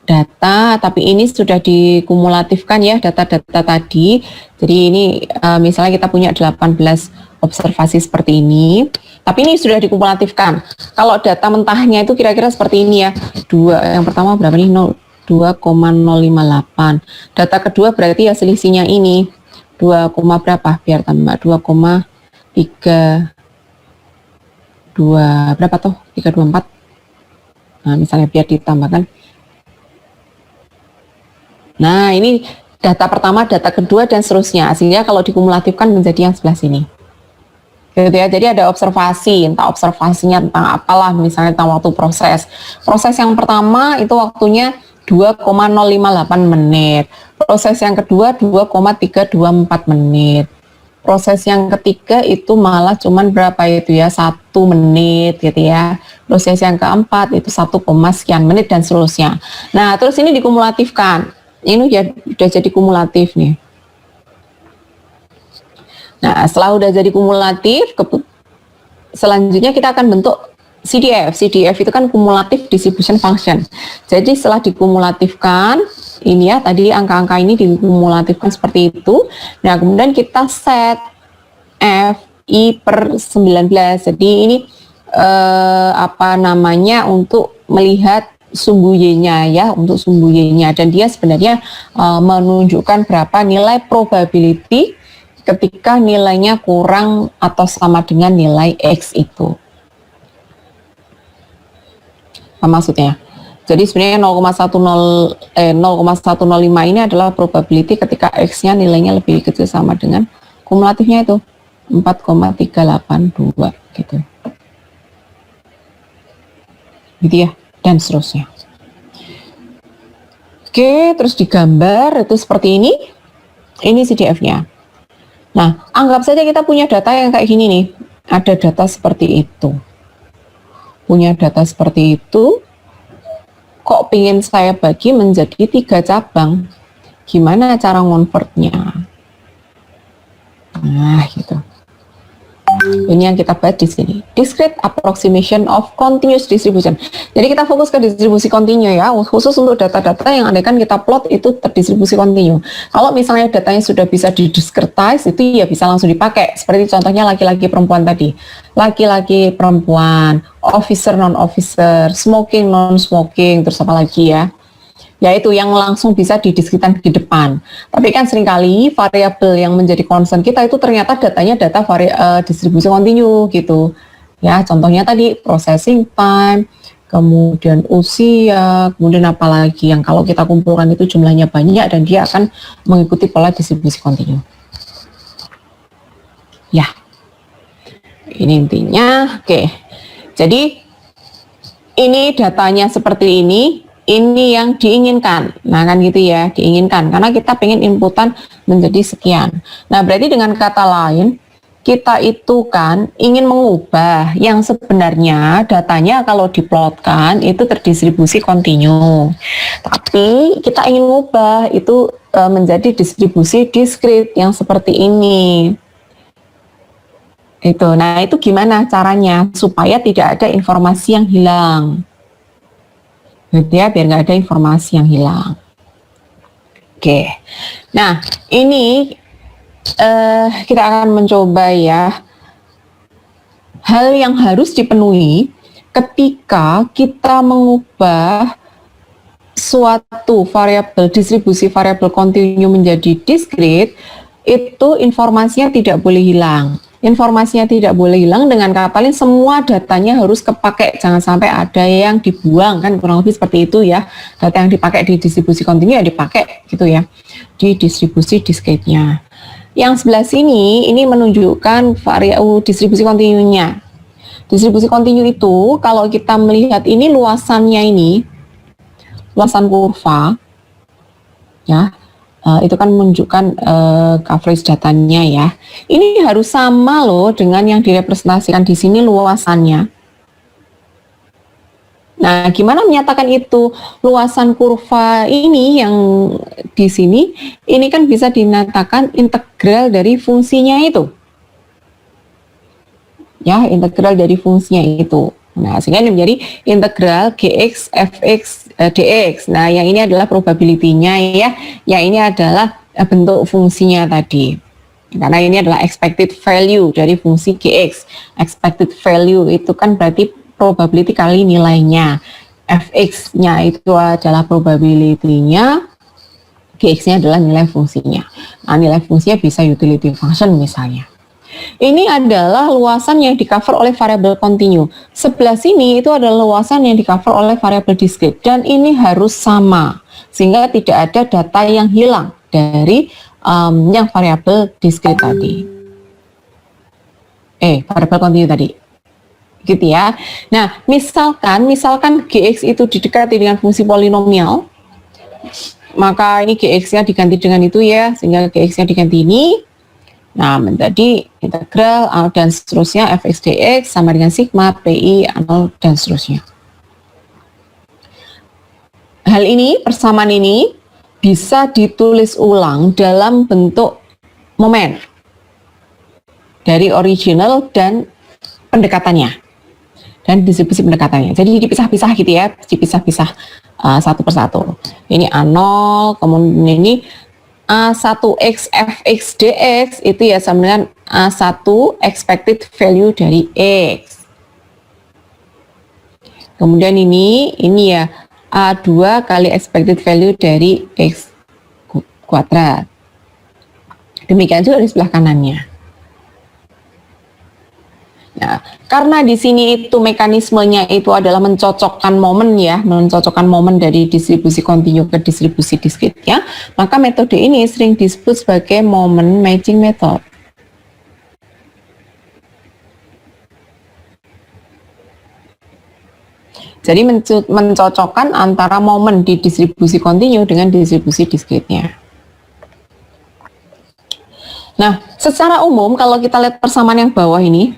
data, tapi ini sudah dikumulatifkan ya data-data tadi. Jadi ini misalnya kita punya 18 observasi seperti ini. Tapi ini sudah dikumulatifkan. Kalau data mentahnya itu kira-kira seperti ini ya. Yang pertama berapa nih? 2,058. Data kedua berarti ya selisihnya ini 2, berapa? Biar tambah 2,32 berapa tuh? 324. Nah, misalnya biar ditambahkan. Nah, ini data pertama, data kedua dan seterusnya. Sehingga kalau dikumulatifkan menjadi yang sebelah sini. Gitu ya, jadi ada observasi, entah observasinya tentang apalah, misalnya tentang waktu proses. Proses yang pertama itu waktunya 2,058 menit. Proses yang kedua 2,324 menit. Proses yang ketiga itu malah cuman berapa itu ya, 1 menit gitu ya. Proses yang keempat itu 1, sekian menit dan seterusnya. Nah, terus ini dikumulatifkan. Ini udah jadi kumulatif nih. Nah, setelah udah jadi kumulatif, selanjutnya kita akan bentuk CDF. CDF itu kan cumulative distribution function. Jadi setelah dikumulatifkan, ini ya tadi angka-angka ini dikumulatifkan seperti itu. Nah, kemudian kita set F I per 19. Jadi ini apa namanya, untuk melihat sumbu Y-nya ya, untuk sumbu Y-nya, dan dia sebenarnya menunjukkan berapa nilai probability ketika nilainya kurang atau sama dengan nilai X itu. Apa maksudnya? Jadi sebenarnya 0,105 ini adalah probability ketika X-nya nilainya lebih kecil sama dengan kumulatifnya itu 4,382 gitu. Gitu ya, dan seterusnya. Oke, terus digambar itu seperti ini. Ini CDF-nya. Nah, anggap saja kita punya data yang kayak gini nih. Ada data seperti itu. Punya data seperti itu. Kok pengen saya bagi menjadi 3 cabang? Gimana cara ngonvertnya? Nah, gitu. Ini yang kita bahas di sini. Discrete approximation of continuous distribution. Jadi kita fokus ke distribusi kontinu ya, khusus untuk data-data yang andaikan kita plot itu terdistribusi kontinu. Kalau misalnya datanya sudah bisa didiskretize, itu ya bisa langsung dipakai. Seperti contohnya laki-laki perempuan tadi. Laki-laki perempuan, officer non-officer, smoking non-smoking, terus apa lagi ya? Yaitu yang langsung bisa didiskretikan di depan. Tapi kan seringkali variabel yang menjadi concern kita itu ternyata datanya data distribusi kontinu gitu. Ya, contohnya tadi processing time, kemudian usia, kemudian apalagi yang kalau kita kumpulkan itu jumlahnya banyak dan dia akan mengikuti pola distribusi kontinu. Ya, ini intinya. Oke, jadi ini datanya seperti ini yang diinginkan. Nah, kan gitu ya, diinginkan. Karena kita pengen inputan menjadi sekian. Nah, berarti dengan kata lain, kita itu kan ingin mengubah yang sebenarnya datanya kalau diplotkan itu terdistribusi kontinu. Tapi kita ingin mengubah itu menjadi distribusi discrete yang seperti ini. Itu. Nah, itu gimana caranya supaya tidak ada informasi yang hilang? Gitu ya, biar nggak ada informasi yang hilang. Oke, nah ini kita akan mencoba ya hal yang harus dipenuhi ketika kita mengubah suatu variabel distribusi variabel kontinu menjadi discrete. Itu informasinya tidak boleh hilang. Informasinya tidak boleh hilang dengan kata lain semua datanya harus kepakai, jangan sampai ada yang dibuang, kan kurang lebih seperti itu ya. Data yang dipakai di distribusi kontinu ya dipakai gitu ya di distribusi discrete-nya. Yang sebelah sini ini menunjukkan variabel distribusi kontinunya. Distribusi kontinu itu kalau kita melihat ini luasannya ini, luasan kurva ya. Itu kan menunjukkan coverage datanya ya. Ini harus sama loh dengan yang direpresentasikan di sini luasannya. Nah, gimana menyatakan itu? Luasan kurva ini yang di sini, ini kan bisa dinyatakan integral dari fungsinya itu. Ya, integral dari fungsinya itu. Nah, sehingga ini menjadi integral Gx Fx dx. Nah, yang ini adalah probability-nya ya. Yang ini adalah bentuk fungsinya tadi. Karena ini adalah expected value dari fungsi Gx. Expected value itu kan berarti probability kali nilainya. Fx-nya itu adalah probability-nya. Gx-nya adalah nilai fungsinya. Nah, nilai fungsinya bisa utility function misalnya. Ini adalah luasan yang di-cover oleh variabel kontinu. Sebelah sini itu adalah luasan yang di-cover oleh variabel discrete. Dan ini harus sama. Sehingga tidak ada data yang hilang dari yang variabel discrete tadi. Variabel kontinu tadi. Gitu ya. Nah, misalkan Gx itu didekati dengan fungsi polinomial. Maka ini Gx-nya diganti dengan itu ya. Sehingga Gx-nya diganti ini. Nah, menjadi integral dan seterusnya fx dx sama dengan sigma pi dan seterusnya. Hal ini, persamaan ini bisa ditulis ulang dalam bentuk momen dari original dan pendekatannya dan distribusi pendekatannya. Jadi dipisah-pisah gitu ya, dipisah-pisah satu persatu. Ini A0, kemudian ini A1x fx dx itu ya sama dengan A1 expected value dari x. Kemudian ini ya A2 kali expected value dari x kuadrat. Demikian juga di sebelah kanannya. Nah, karena di sini itu mekanismenya itu adalah mencocokkan momen ya, mencocokkan momen dari distribusi kontinu ke distribusi diskritnya, maka metode ini sering disebut sebagai moment matching method. Jadi mencocokkan antara momen di distribusi kontinu dengan distribusi diskritnya. Nah, secara umum kalau kita lihat persamaan yang bawah ini,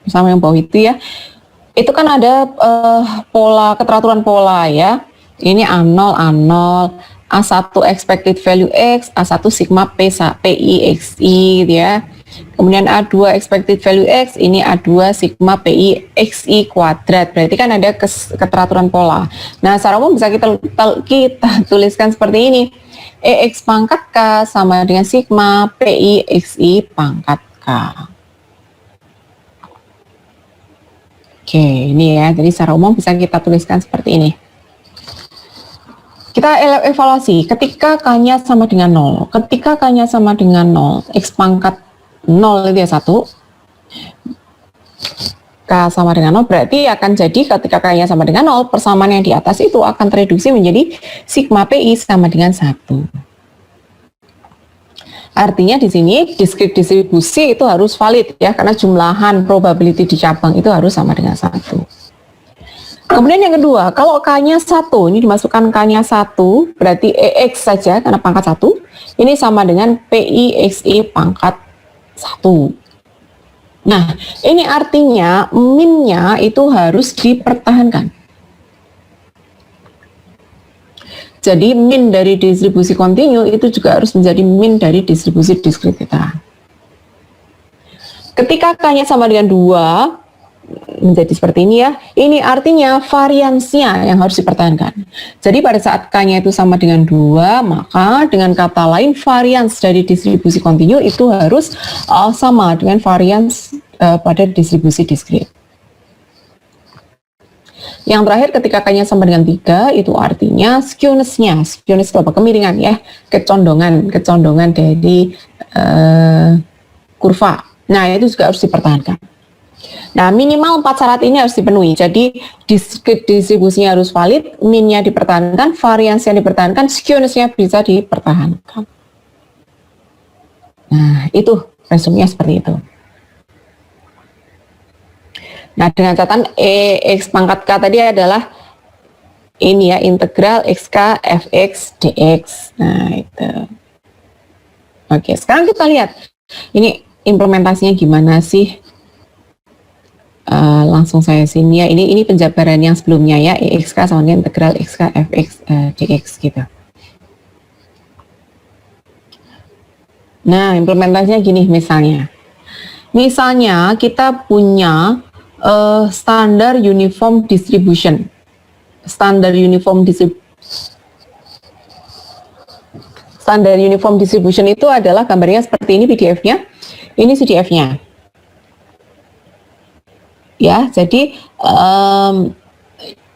sama yang bawah itu ya, itu kan ada pola, keteraturan pola ya. Ini A0, A1 expected value X, A1 sigma PI XI gitu ya. Kemudian A2 expected value X, ini A2 sigma PI XI kuadrat. Berarti kan ada keteraturan pola. Nah, secara umum bisa kita tuliskan seperti ini. EX pangkat K sama dengan sigma PI XI pangkat K. Oke, ini ya, jadi secara umum bisa kita tuliskan seperti ini. Kita evaluasi, ketika K-nya sama dengan 0, ketika K-nya sama dengan 0, X pangkat 0 itu ya 1, K sama dengan 0, berarti akan jadi ketika K-nya sama dengan 0, persamaan yang di atas itu akan tereduksi menjadi sigma PI sama dengan 1. Artinya di sini diskrit distribusi itu harus valid ya, karena jumlahan probability di cabang itu harus sama dengan 1. Kemudian yang kedua, kalau K-nya 1, ini dimasukkan K-nya 1, berarti EX saja karena pangkat 1, ini sama dengan PI XI pangkat 1. Nah, ini artinya min-nya itu harus dipertahankan. Jadi min dari distribusi kontinu itu juga harus menjadi min dari distribusi diskrit kita. Ketika K-nya sama dengan 2, menjadi seperti ini ya, ini artinya variansnya yang harus dipertahankan. Jadi pada saat K-nya itu sama dengan 2, maka dengan kata lain varians dari distribusi kontinu itu harus sama dengan varians pada distribusi diskrit. Yang terakhir ketika K-nya sama dengan 3, itu artinya skewness-nya, skewness itu apa? Kemiringan ya, kecondongan dari kurva. Nah, itu juga harus dipertahankan. Nah, minimal 4 syarat ini harus dipenuhi. Jadi, distribusinya harus valid, min-nya dipertahankan, variansnya dipertahankan, skewness-nya bisa dipertahankan. Nah, itu resumenya seperti itu. Nah, dengan catatan EX pangkat K tadi adalah ini ya, integral XK fx dx. Nah, itu. Oke, sekarang kita lihat ini implementasinya gimana sih. Langsung saya sini ya, ini penjabaran yang sebelumnya ya, EXK sama dengan integral XK fx dx gitu. Nah, implementasinya gini misalnya. Misalnya kita punya standar uniform distribution. Standar uniform distribution itu adalah gambarnya seperti ini PDF-nya. Ini CDF-nya. Ya, jadi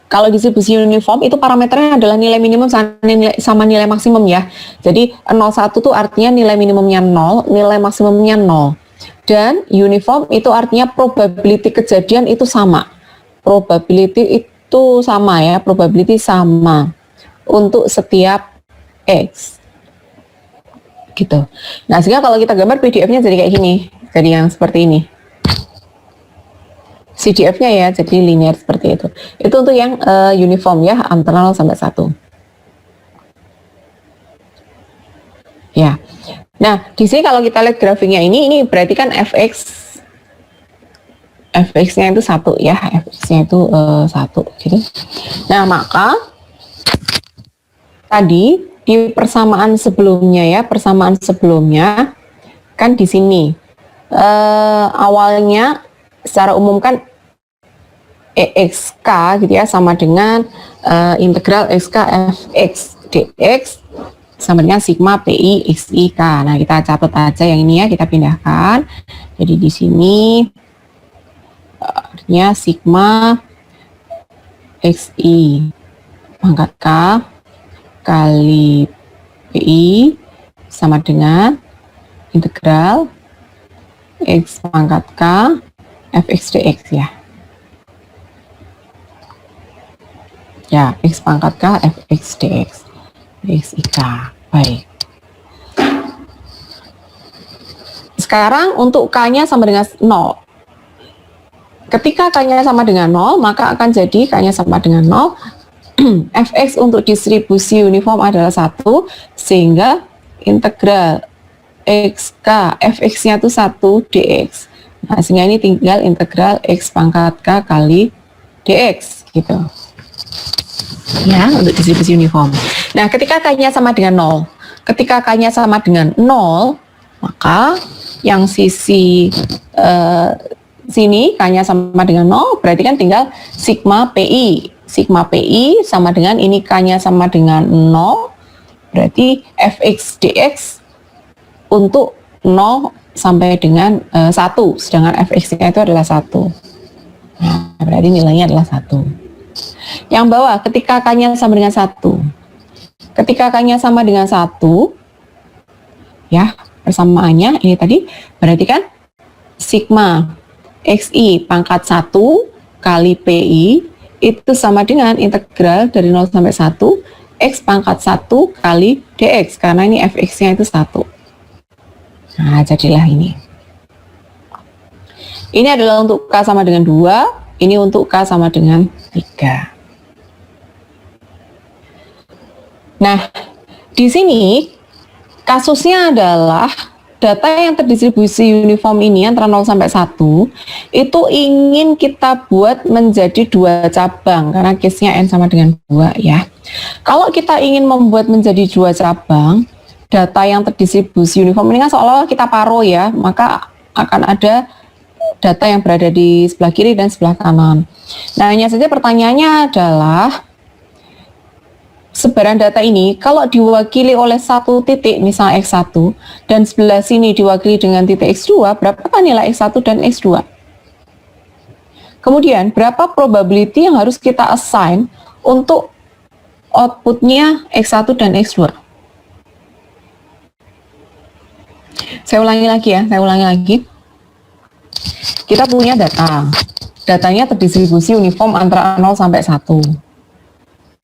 kalau distribusi uniform itu parameternya adalah nilai minimum sama nilai maksimum ya. Jadi 0,1 itu artinya nilai minimumnya 0, nilai maksimumnya 0. Dan uniform itu artinya probability kejadian itu sama. Probability itu sama ya, probability sama untuk setiap X. Gitu. Nah, sehingga kalau kita gambar PDF-nya jadi kayak gini. Jadi yang seperti ini. CDF-nya ya, jadi linear seperti itu. Itu untuk yang uniform ya, antara 0 sampai 1. Ya. Nah, di sini kalau kita lihat grafiknya ini berarti kan fx-nya itu 1 ya, fx-nya itu 1 gitu. Nah, maka tadi di persamaan sebelumnya ya, persamaan sebelumnya kan di sini awalnya secara umum kan EXK gitu ya sama dengan integral XK fx dx sama dengan sigma PI XI K. Nah, kita catat aja yang ini ya, kita pindahkan. Jadi di sini artinya sigma XI pangkat K kali PI sama dengan integral X pangkat K fx dx ya. Ya, X pangkat K fx dx XI K. Baik. Sekarang untuk K-nya sama dengan 0. Ketika K-nya sama dengan 0, maka akan jadi K-nya sama dengan 0. fx untuk distribusi uniform adalah 1, sehingga integral xk fx-nya itu 1 dx. Nah, sehingga ini tinggal integral x pangkat k kali dx gitu. Ya, untuk distribusi uniform. Nah, ketika k-nya sama dengan 0, ketika k-nya sama dengan 0, maka yang sisi sini k-nya sama dengan 0, berarti kan tinggal sigma pi. Sigma pi sama dengan ini k-nya sama dengan 0, berarti fx dx untuk 0 sampai dengan 1, sedangkan fx-nya itu adalah 1. Nah, berarti nilainya adalah 1. Yang bawah, ketika k-nya sama dengan 1, ketika k-nya sama dengan 1, ya, persamaannya ini tadi, berarti kan sigma xi pangkat 1 kali pi itu sama dengan integral dari 0 sampai 1 x pangkat 1 kali dx, karena ini fx-nya itu 1. Nah, jadilah ini. Ini adalah untuk k sama dengan 2, ini untuk k sama dengan 3. Nah, di sini kasusnya adalah data yang terdistribusi uniform ini antara 0 sampai 1 itu ingin kita buat menjadi 2 cabang karena case-nya n sama dengan 2 ya. Kalau kita ingin membuat menjadi 2 cabang, data yang terdistribusi uniform ini kan seolah-olah kita paro ya, maka akan ada data yang berada di sebelah kiri dan sebelah kanan. Nah, hanya saja pertanyaannya adalah sebaran data ini kalau diwakili oleh satu titik misalnya X1 dan sebelah sini diwakili dengan titik X2, berapa nilai X1 dan X2? Kemudian berapa probability yang harus kita assign untuk outputnya X1 dan X2? Saya ulangi lagi. Kita punya data. Datanya terdistribusi uniform antara 0 sampai 1.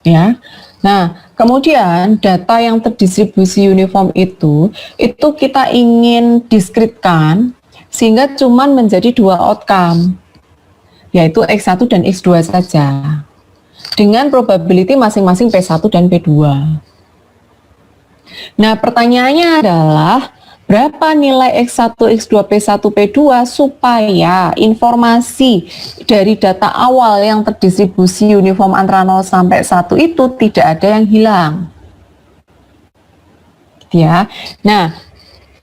Ya. Nah, kemudian data yang terdistribusi uniform itu kita ingin diskritkan sehingga cuman menjadi 2 outcome, yaitu X1 dan X2 saja. Dengan probability masing-masing P1 dan P2. Nah, pertanyaannya adalah berapa nilai X1, X2, P1, P2 supaya informasi dari data awal yang terdistribusi uniform antara 0 sampai 1 itu tidak ada yang hilang. Ya. Nah,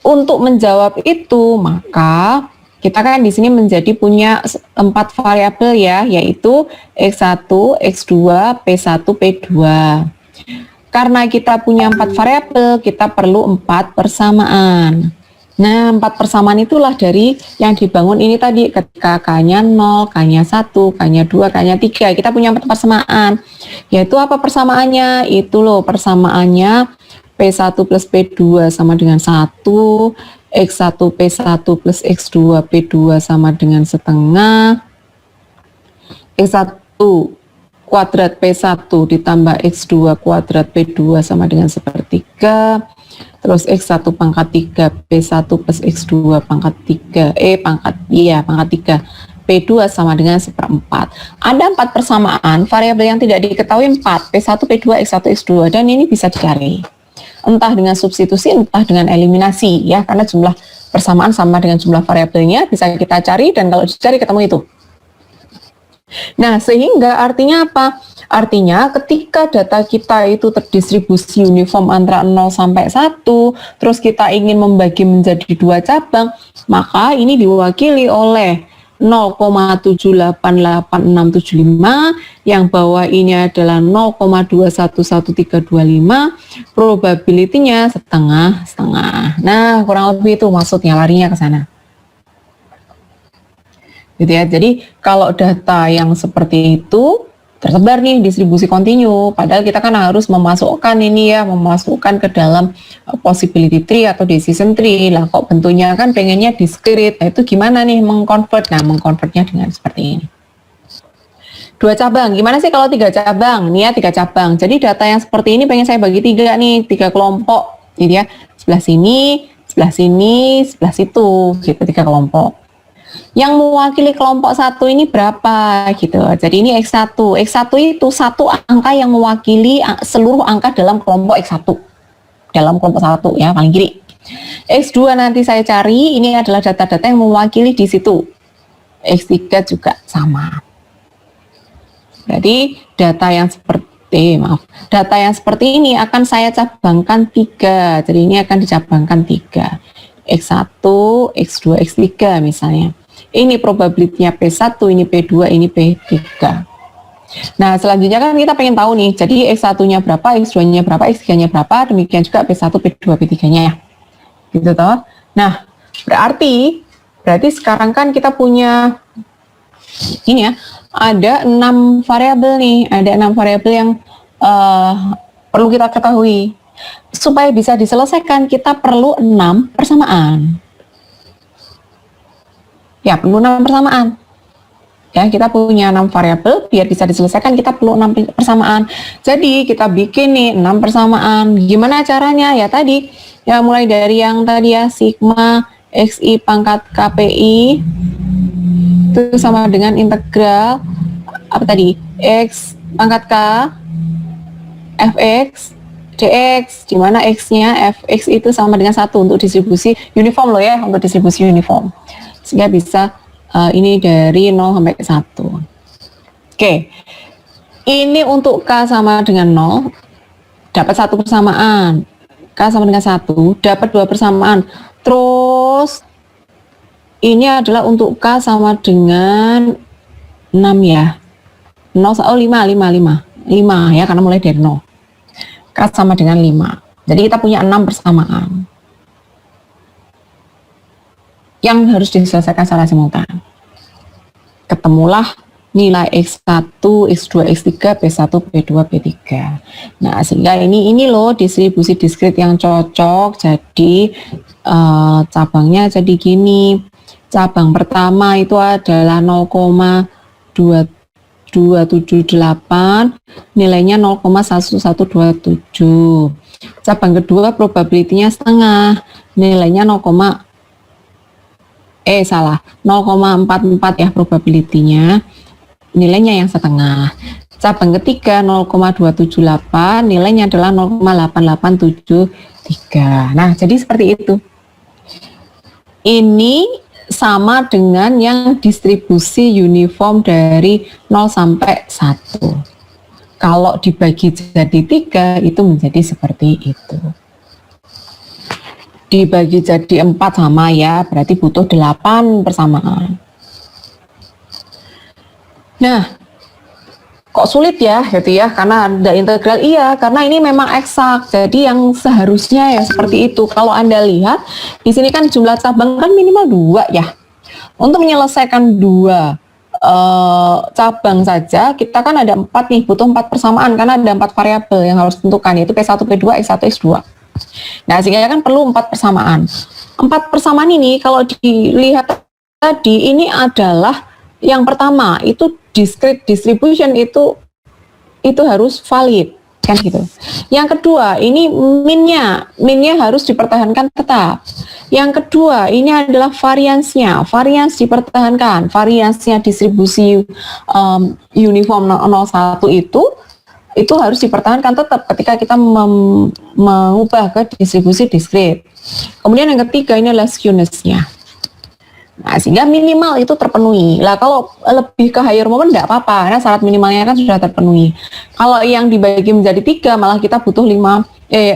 untuk menjawab itu maka kita kan di sini menjadi punya 4 variabel ya, yaitu X1, X2, P1, P2. Karena kita punya 4 variabel, kita perlu 4 persamaan. Nah, 4 persamaan itulah dari yang dibangun ini tadi, ketika K-nya 0, K-nya 1, K-nya 2, K-nya 3. Kita punya 4 persamaan. Yaitu apa persamaannya? Itu loh persamaannya P1 plus P2 sama dengan 1, X1 P1 plus X2 P2 sama dengan setengah, X1 kuadrat P1 ditambah X2 kuadrat P2 sama dengan sepertiga, terus X1 pangkat 3 P1 plus X2 pangkat 3 pangkat 3 P2 sama dengan seperempat. Ada 4 persamaan, variabel yang tidak diketahui 4, P1, P2, X1, X2, dan ini bisa dicari. entah dengan substitusi, entah dengan eliminasi ya, karena jumlah persamaan sama dengan jumlah variabelnya bisa kita cari, dan kalau dicari ketemu itu. Nah, sehingga artinya apa? Artinya ketika data kita itu terdistribusi uniform antara 0 sampai 1, terus kita ingin membagi menjadi 2 cabang, maka ini diwakili oleh 0,788675, yang bawah ini adalah 0,211325, probability-nya setengah-setengah. Nah, kurang lebih itu maksudnya, larinya ke sana. Gitu ya. Jadi kalau data yang seperti itu tersebar nih distribusi kontinu, padahal kita kan harus memasukkan ini ya, memasukkan ke dalam possibility tree atau decision tree. Lah kok bentuknya kan pengennya discrete. Nah, itu gimana nih mengconvert? Nah, mengconvertnya dengan seperti ini. 2 cabang, gimana sih kalau 3 cabang? Nih ya, 3 cabang. Jadi data yang seperti ini pengen saya bagi 3 nih, 3 kelompok gitu ya. Sebelah sini, sebelah sini, sebelah situ, gitu, 3 kelompok. Yang mewakili kelompok 1 ini berapa gitu. Jadi ini X1. X1 itu satu angka yang mewakili seluruh angka dalam kelompok X1. Dalam kelompok 1 ya, paling kiri. X2 nanti saya cari, ini adalah data-data yang mewakili di situ. X3 juga sama. Jadi data yang seperti ini akan saya cabangkan 3. Jadi ini akan dicabangkan 3. X1, X2, X3 misalnya. Ini probability-nya P1, ini P2, ini P3. Nah, selanjutnya kan kita pengen tahu nih, jadi X1-nya berapa, X2-nya berapa, X3-nya berapa, demikian juga P1, P2, P3-nya ya. Gitu toh. Nah, berarti sekarang kan kita punya ini ya, ada 6 variabel nih, ada 6 variabel yang perlu kita ketahui. Supaya bisa diselesaikan, kita perlu 6 persamaan. Ya, perlu 6 persamaan. Ya, kita punya 6 variabel, biar bisa diselesaikan kita perlu 6 persamaan. Jadi, kita bikin nih 6 persamaan. Gimana caranya? Ya tadi, ya mulai dari yang tadi ya, sigma XI pangkat KPI, itu sama dengan integral, apa tadi? X pangkat K, Fx, dx, di mana x-nya fx itu sama dengan 1 untuk distribusi uniform loh ya, untuk distribusi uniform. Sehingga bisa ini dari 0 sampai 1. Oke. Ini untuk K sama dengan 0, dapat 1 persamaan. K sama dengan 1, dapat 2 persamaan. Terus ini adalah untuk K sama dengan 6 ya. 5 ya, karena mulai dari 0. K sama dengan 5. Jadi kita punya 6 persamaan yang harus diselesaikan secara simultan. Ketemulah nilai X1, X2, X3, P1, P2, P3. Nah, sehingga ini loh distribusi diskrit yang cocok. Jadi cabangnya jadi gini. Cabang pertama itu adalah 0,2278, nilainya 0,1127. Cabang kedua probability-nya setengah, nilainya 0,44 ya probability-nya, nilainya yang setengah. Cabang ketiga 0,278, nilainya adalah 0,8873. Nah, jadi seperti itu. Ini sama dengan yang distribusi uniform dari 0 sampai 1. Kalau dibagi jadi 3, itu menjadi seperti itu. Dibagi jadi 4 sama ya, berarti butuh 8 persamaan. Nah, kok sulit ya gitu ya, karena ada integral. Iya, karena ini memang eksak. Jadi yang seharusnya ya seperti itu. Kalau Anda lihat di sini kan jumlah cabang kan minimal 2 ya. Untuk menyelesaikan 2 cabang saja, kita kan ada 4 nih, butuh 4 persamaan karena ada 4 variabel yang harus ditentukan, yaitu P1, P2, X1, X2. Nah, sehingga kan perlu 4 persamaan. 4 persamaan ini kalau dilihat tadi, ini adalah yang pertama, itu discrete distribution itu harus valid, kan gitu. Yang kedua, ini minnya harus dipertahankan tetap. Yang kedua, ini adalah varians dipertahankan. Variansnya distribusi uniform 01 itu itu harus dipertahankan tetap ketika kita mengubah ke distribusi diskrit. Kemudian yang ketiga ini adalah skewness-nya. Nah, sehingga minimal itu terpenuhi. Lah kalau lebih ke higher moment enggak apa-apa, karena syarat minimalnya kan sudah terpenuhi. Kalau yang dibagi menjadi 3 malah kita butuh 6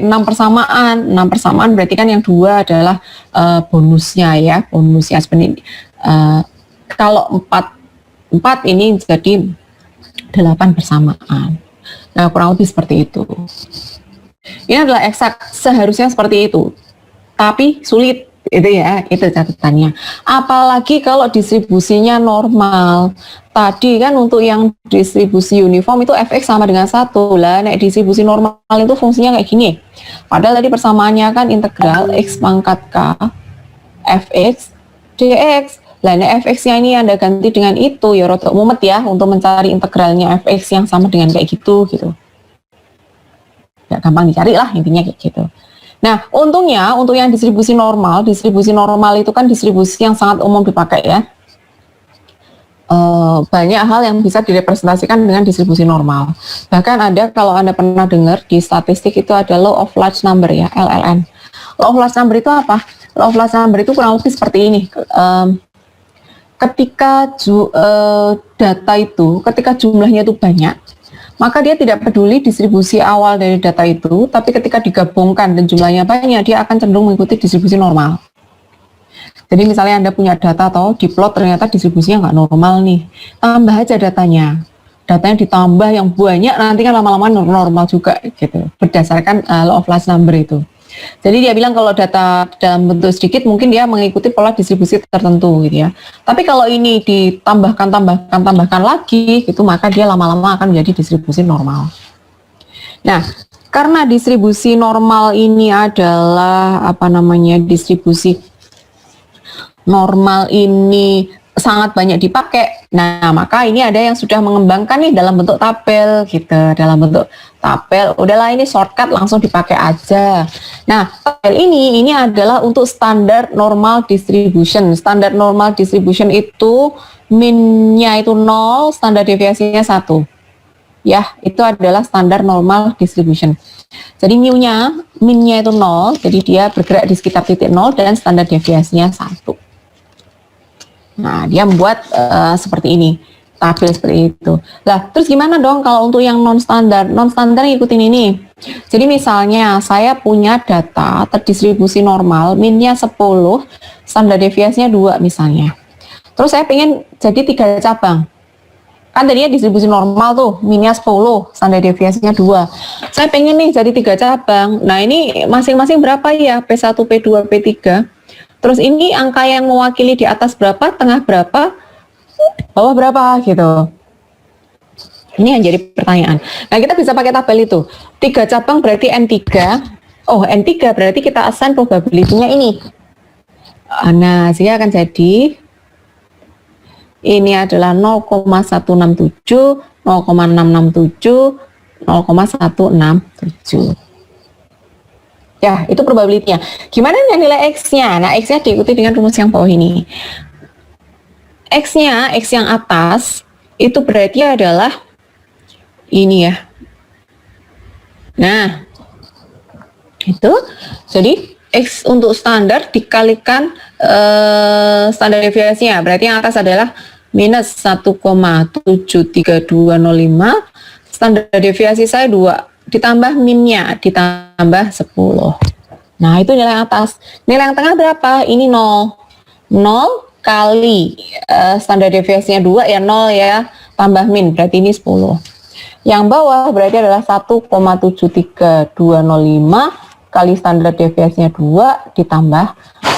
persamaan. 6 persamaan berarti kan yang 2 adalah bonusnya ya, bonusnya sebenarnya. Kalau 4 ini jadi 8 persamaan. Nah, kurang lebih seperti itu. Ini adalah eksak, seharusnya seperti itu. Tapi sulit. Itu ya, itu catatannya. Apalagi kalau distribusinya normal. Tadi kan untuk yang distribusi uniform itu fx sama dengan 1 lah. Nek distribusi normal itu fungsinya kayak gini. Padahal tadi persamaannya kan integral x pangkat k fx dx. Lah nek fx-nya ini Anda ganti dengan itu ya rotok mumet ya untuk mencari integralnya fx yang sama dengan kayak gitu. Ya gampang dicari lah intinya kayak gitu. Nah, untungnya untuk yang distribusi normal itu kan distribusi yang sangat umum dipakai ya. Banyak hal yang bisa direpresentasikan dengan distribusi normal. Bahkan ada, kalau Anda pernah dengar di statistik itu ada law of large number ya, LLN. Law of large number itu apa? Law of large number itu kurang lebih seperti ini. Ketika data itu, ketika jumlahnya itu banyak, maka dia tidak peduli distribusi awal dari data itu, tapi ketika digabungkan dan jumlahnya banyak, dia akan cenderung mengikuti distribusi normal. Jadi misalnya Anda punya data atau di plot ternyata distribusinya nggak normal nih, tambah aja datanya. Datanya ditambah yang banyak, nanti kan lama-lama normal juga gitu, berdasarkan law of large number itu. Jadi dia bilang kalau data dalam bentuk sedikit mungkin dia mengikuti pola distribusi tertentu gitu ya. Tapi kalau ini ditambahkan lagi gitu, maka dia lama-lama akan menjadi distribusi normal. Nah, karena distribusi normal ini adalah distribusi normal ini sangat banyak dipakai. Nah, maka ini ada yang sudah mengembangkan nih dalam bentuk tabel gitu, dalam bentuk tabel. Udahlah ini shortcut langsung dipakai aja. Nah, tabel ini adalah untuk standar normal distribution. Standar normal distribution itu min-nya itu 0, standar deviasinya 1. Ya, itu adalah standar normal distribution. Jadi min-nya itu 0, jadi dia bergerak di sekitar titik 0 dan standar deviasinya 1. Nah, dia membuat seperti ini, tabel seperti itu. Lah, terus gimana dong kalau untuk yang non-standar? Non-standar ngikutin ini. Jadi misalnya saya punya data terdistribusi normal, min-nya 10, standar deviasinya 2 misalnya. Terus saya pengen jadi 3 cabang. Kan tadinya distribusi normal tuh, min-nya 10, standar deviasinya 2. Saya pengen nih jadi 3 cabang. Nah, ini masing-masing berapa ya? P1, P2, P3. Terus ini angka yang mewakili di atas berapa, tengah berapa, bawah berapa gitu. Ini yang jadi pertanyaan. Nah, kita bisa pakai tabel itu. 3 cabang berarti N3. Oh, N3 berarti kita assign probability-nya ini. Nah, sehingga akan jadi ini adalah 0,167, 0,667, 0,167. Ya, itu probability-nya. Gimana dengan nilai X-nya? Nah, X-nya diikuti dengan rumus yang bawah ini. X-nya, X yang atas, itu berarti adalah ini ya. Nah, itu. Jadi, X untuk standar dikalikan standar deviasinya. Berarti yang atas adalah minus 1,73205. Standar deviasi saya 2. Ditambah min-nya, ditambah 10. Nah, itu nilai yang atas. Nilai yang tengah berapa? Ini 0. 0 kali standar deviasinya 2 ya, 0 ya, tambah min, berarti ini 10. Yang bawah berarti adalah 1,73205 kali standar deviasinya 2 ditambah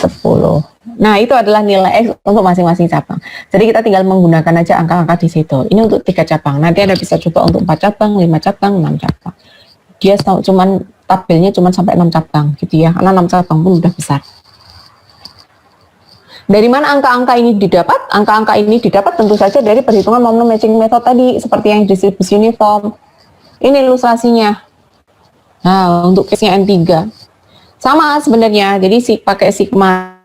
10. Nah, itu adalah nilai X untuk masing-masing cabang. Jadi kita tinggal menggunakan aja angka-angka di situ. Ini untuk 3 cabang. Nanti Anda bisa coba untuk 4 cabang, 5 cabang, 6 cabang. Dia tabelnya cuma sampai 6 cabang gitu ya. Karena 6 cabang pun udah besar. Dari mana angka-angka ini didapat? Angka-angka ini didapat tentu saja dari perhitungan moment matching method tadi, seperti yang distribusi uniform. Ini ilustrasinya. Nah, untuk case-nya N3. Sama sebenarnya, jadi pakai sigma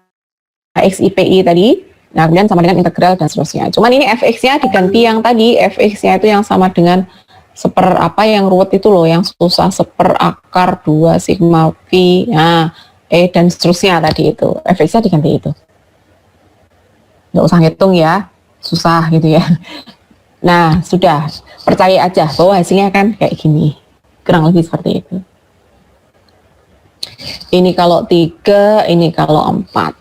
XIPI tadi, nah kemudian sama dengan integral dan seterusnya. Cuman ini fx-nya diganti yang tadi, fx-nya itu yang sama dengan Seper apa yang ruwet itu loh, yang susah, seper akar 2 sigma pi, nah, dan seterusnya tadi itu, fx-nya diganti itu. Nggak usah ngitung ya, susah gitu ya. Nah, sudah, percaya aja bahwa hasilnya kan kayak gini, kurang lebih seperti itu. Ini kalau 3, ini kalau 4.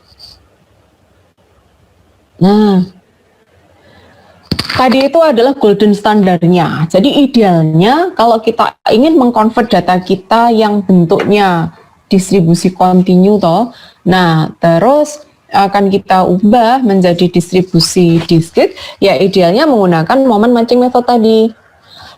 Nah, tadi itu adalah golden standarnya. Jadi idealnya kalau kita ingin mengkonvert data kita yang bentuknya distribusi kontinu toh, nah terus akan kita ubah menjadi distribusi diskrit, ya idealnya menggunakan moment matching method tadi.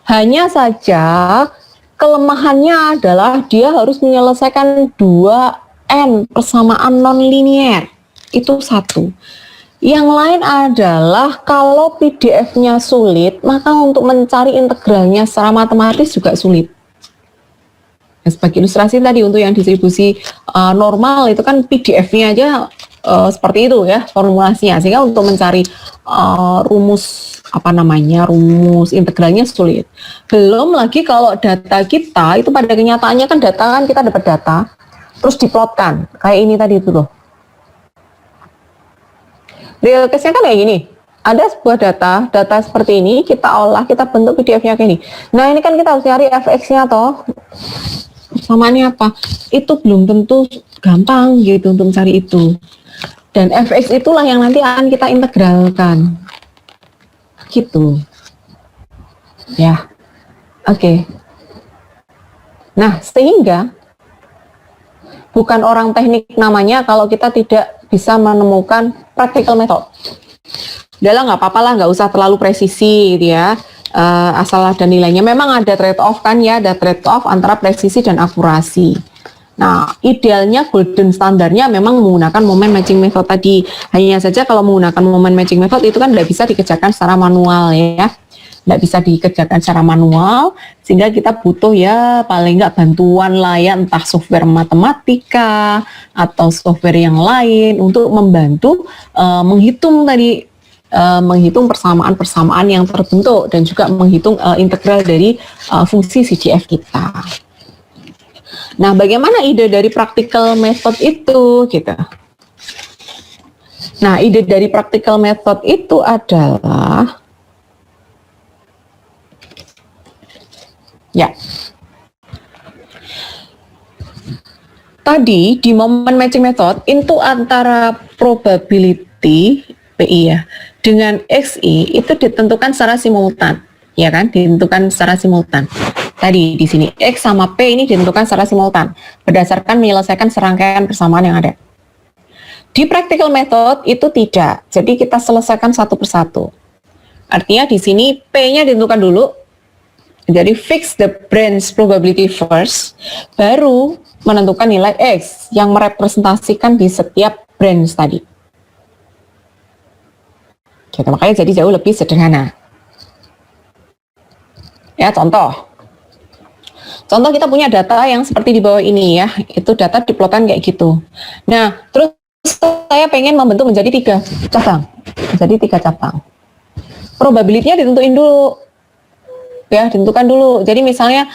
Hanya saja kelemahannya adalah dia harus menyelesaikan 2n persamaan non-linear. Itu satu. Yang lain adalah kalau PDF-nya sulit, maka untuk mencari integralnya secara matematis juga sulit. Nah, sebagai ilustrasi tadi untuk yang distribusi normal itu kan PDF-nya aja seperti itu ya formulasinya, sehingga untuk mencari rumus rumus integralnya sulit. Belum lagi kalau data kita itu pada kenyataannya kan data kan kita dapat data terus diplotkan kayak ini tadi itu loh. Real case-nya kan kayak gini, ada sebuah data seperti ini, kita olah, kita bentuk PDF-nya kayak ini. Nah ini kan kita harus cari fx-nya toh, persamaannya apa, itu belum tentu gampang gitu untuk mencari itu. Dan fx itulah yang nanti akan kita integralkan, gitu. Ya, oke. Nah sehingga, bukan orang teknik namanya kalau kita tidak bisa menemukan practical method. Udah lah, nggak apa-apa lah, nggak usah terlalu presisi gitu ya, asal ada nilainya. Memang ada trade off kan ya, ada trade off antara presisi dan akurasi. Nah, idealnya golden standarnya memang menggunakan moment matching method tadi. Hanya saja kalau menggunakan moment matching method itu kan tidak bisa dikerjakan secara manual ya. Nggak bisa dikerjakan secara manual, sehingga kita butuh ya paling nggak bantuan lah ya, entah software matematika atau software yang lain untuk membantu menghitung tadi, menghitung persamaan-persamaan yang terbentuk dan juga menghitung integral dari fungsi CGF kita. Nah, bagaimana ide dari practical method itu gitu? Nah, ide dari practical method itu adalah ya. Tadi di moment matching method itu antara probability PI ya dengan XI itu ditentukan secara simultan, ya kan? Ditentukan secara simultan. Tadi di sini X sama P ini ditentukan secara simultan berdasarkan menyelesaikan serangkaian persamaan yang ada. Di practical method itu tidak. Jadi kita selesaikan satu persatu. Artinya di sini P-nya ditentukan dulu. Jadi fix the branch probability first, baru menentukan nilai X yang merepresentasikan di setiap branch tadi. Gitu, makanya jadi jauh lebih sederhana. Ya, contoh kita punya data yang seperti di bawah ini ya, itu data diplotkan kayak gitu. Nah, terus saya pengen membentuk menjadi 3 cabang. Jadi 3 cabang. Probability-nya ditentuin dulu. Ya, ditentukan dulu. Jadi misalnya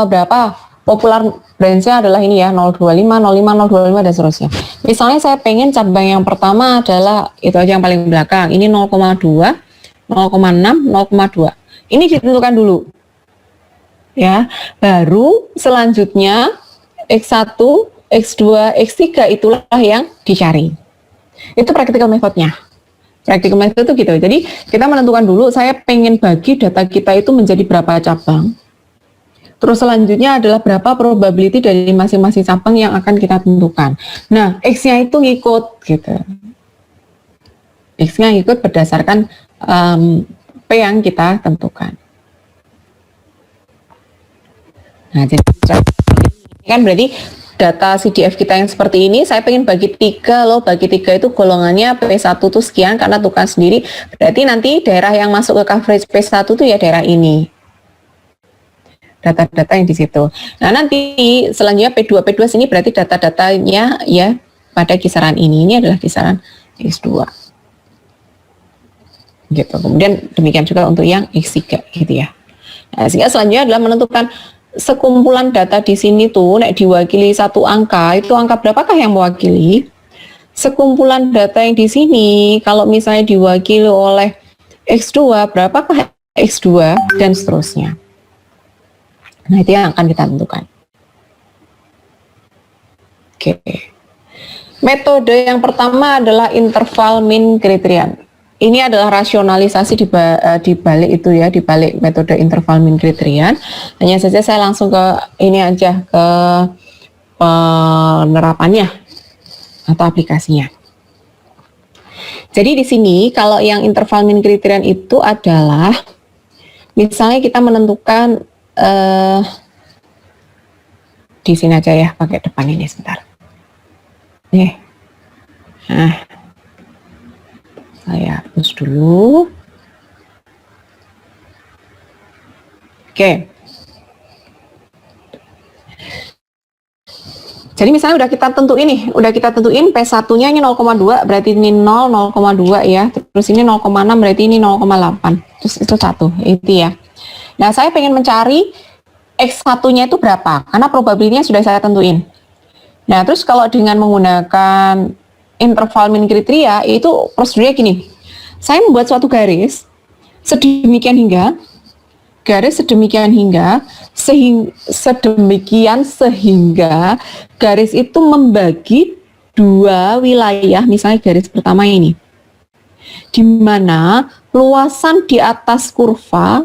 berapa popular branch-nya adalah ini ya, 025, 05, 025 dan seterusnya. Misalnya saya pengen cabang yang pertama adalah itu aja yang paling belakang. Ini 0,2, 0,6, 0,2. Ini ditentukan dulu. Ya, baru selanjutnya X1, X2, X3 itulah yang dicari. Itu practical method-nya. Practical method itu gitu. Jadi kita menentukan dulu, saya pengen bagi data kita itu menjadi berapa cabang. Terus selanjutnya adalah berapa probability dari masing-masing cabang yang akan kita tentukan. Nah, X-nya itu ngikut gitu. X-nya ngikut berdasarkan P yang kita tentukan. Nah, jadi kan berarti data CDF kita yang seperti ini, saya pengen bagi 3 loh, bagi 3 itu golongannya P1 tuh sekian karena tukar sendiri, berarti nanti daerah yang masuk ke coverage P1 tuh ya daerah ini. Data-data yang di situ. Nah, nanti selanjutnya P2 sini berarti data-datanya ya pada kisaran ini adalah kisaran X2. Gitu. Kemudian demikian juga untuk yang X3 gitu ya. Nah, sehingga selanjutnya adalah menentukan sekumpulan data di sini tuh nek diwakili satu angka, itu angka berapakah yang mewakili? Sekumpulan data yang di sini kalau misalnya diwakili oleh X2, berapakah X2 dan seterusnya. Nah, itu yang akan kita tentukan. Oke. Metode yang pertama adalah interval min criterion. Ini adalah rasionalisasi di balik itu ya, di balik metode interval min criterion. Hanya saja saya langsung ke ini aja, ke penerapannya atau aplikasinya. Jadi di sini kalau yang interval min criterion itu adalah misalnya kita menentukan di sini aja ya, pakai depan ini sebentar. Nih. Nah, saya hapus dulu. Oke. Jadi misalnya udah kita tentuin nih, P1-nya ini 0,2, berarti ini 0,2 ya. Terus ini 0,6, berarti ini 0,8. Terus itu 1, itu ya. Nah, saya pengen mencari X1-nya itu berapa? Karena probabilitasnya sudah saya tentuin. Nah, terus kalau dengan menggunakan interval min kriteria, itu prosedurnya gini. Saya membuat suatu garis sedemikian hingga sehingga garis itu membagi dua wilayah, misalnya garis pertama ini, di mana luasan di atas kurva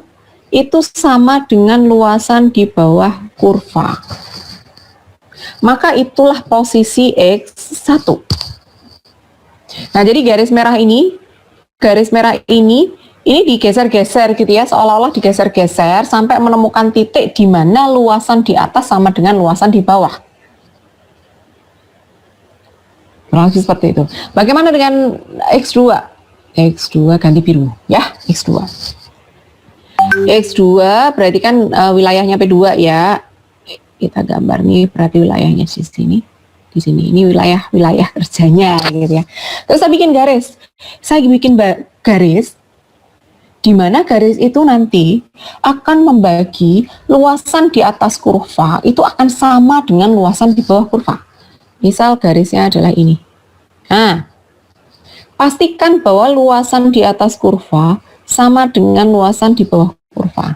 itu sama dengan luasan di bawah kurva. Maka itulah posisi X1. Nah, jadi garis merah ini digeser-geser gitu ya, seolah-olah digeser-geser sampai menemukan titik di mana luasan di atas sama dengan luasan di bawah. Langsung seperti itu. Bagaimana dengan X2? X2 ganti biru ya, X2. X2 berarti kan wilayahnya P2 ya. Kita gambar nih, berarti wilayahnya di sini. Di sini ini wilayah kerjanya gitu ya. Terus saya bikin garis. Di mana garis itu nanti akan membagi luasan di atas kurva itu akan sama dengan luasan di bawah kurva. Misal garisnya adalah ini. Nah, pastikan bahwa luasan di atas kurva sama dengan luasan di bawah kurva.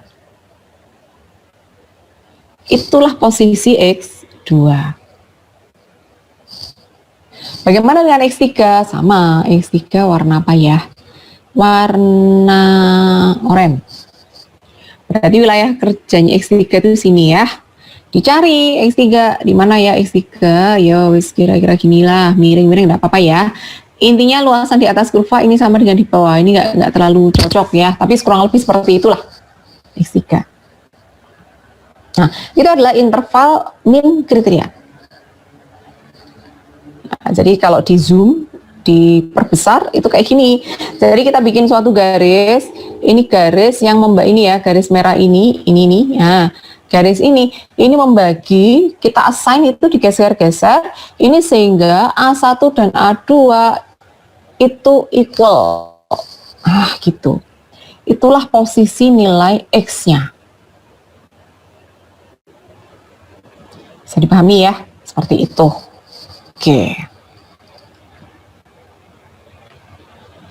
Itulah posisi X2. Bagaimana dengan X3? Sama, X3 warna apa ya? Warna oranye. Berarti wilayah kerjanya X3 itu sini ya. Dicari X3 di mana ya X3? Yo, kira-kira ginilah, miring-miring enggak apa-apa ya. Intinya luasan di atas kurva ini sama dengan di bawah. Ini enggak terlalu cocok ya, tapi kurang lebih seperti itulah X3. Nah, itu adalah interval min kriteria. Nah, jadi kalau di zoom, diperbesar itu kayak gini. Jadi kita bikin suatu garis, ini garis yang ini ya, garis merah ini nih. Nah, garis ini membagi, kita assign itu digeser-geser, ini sehingga A1 dan A2 itu equal. Ah, gitu. Itulah posisi nilai X-nya. Bisa dipahami ya, seperti itu. Oke.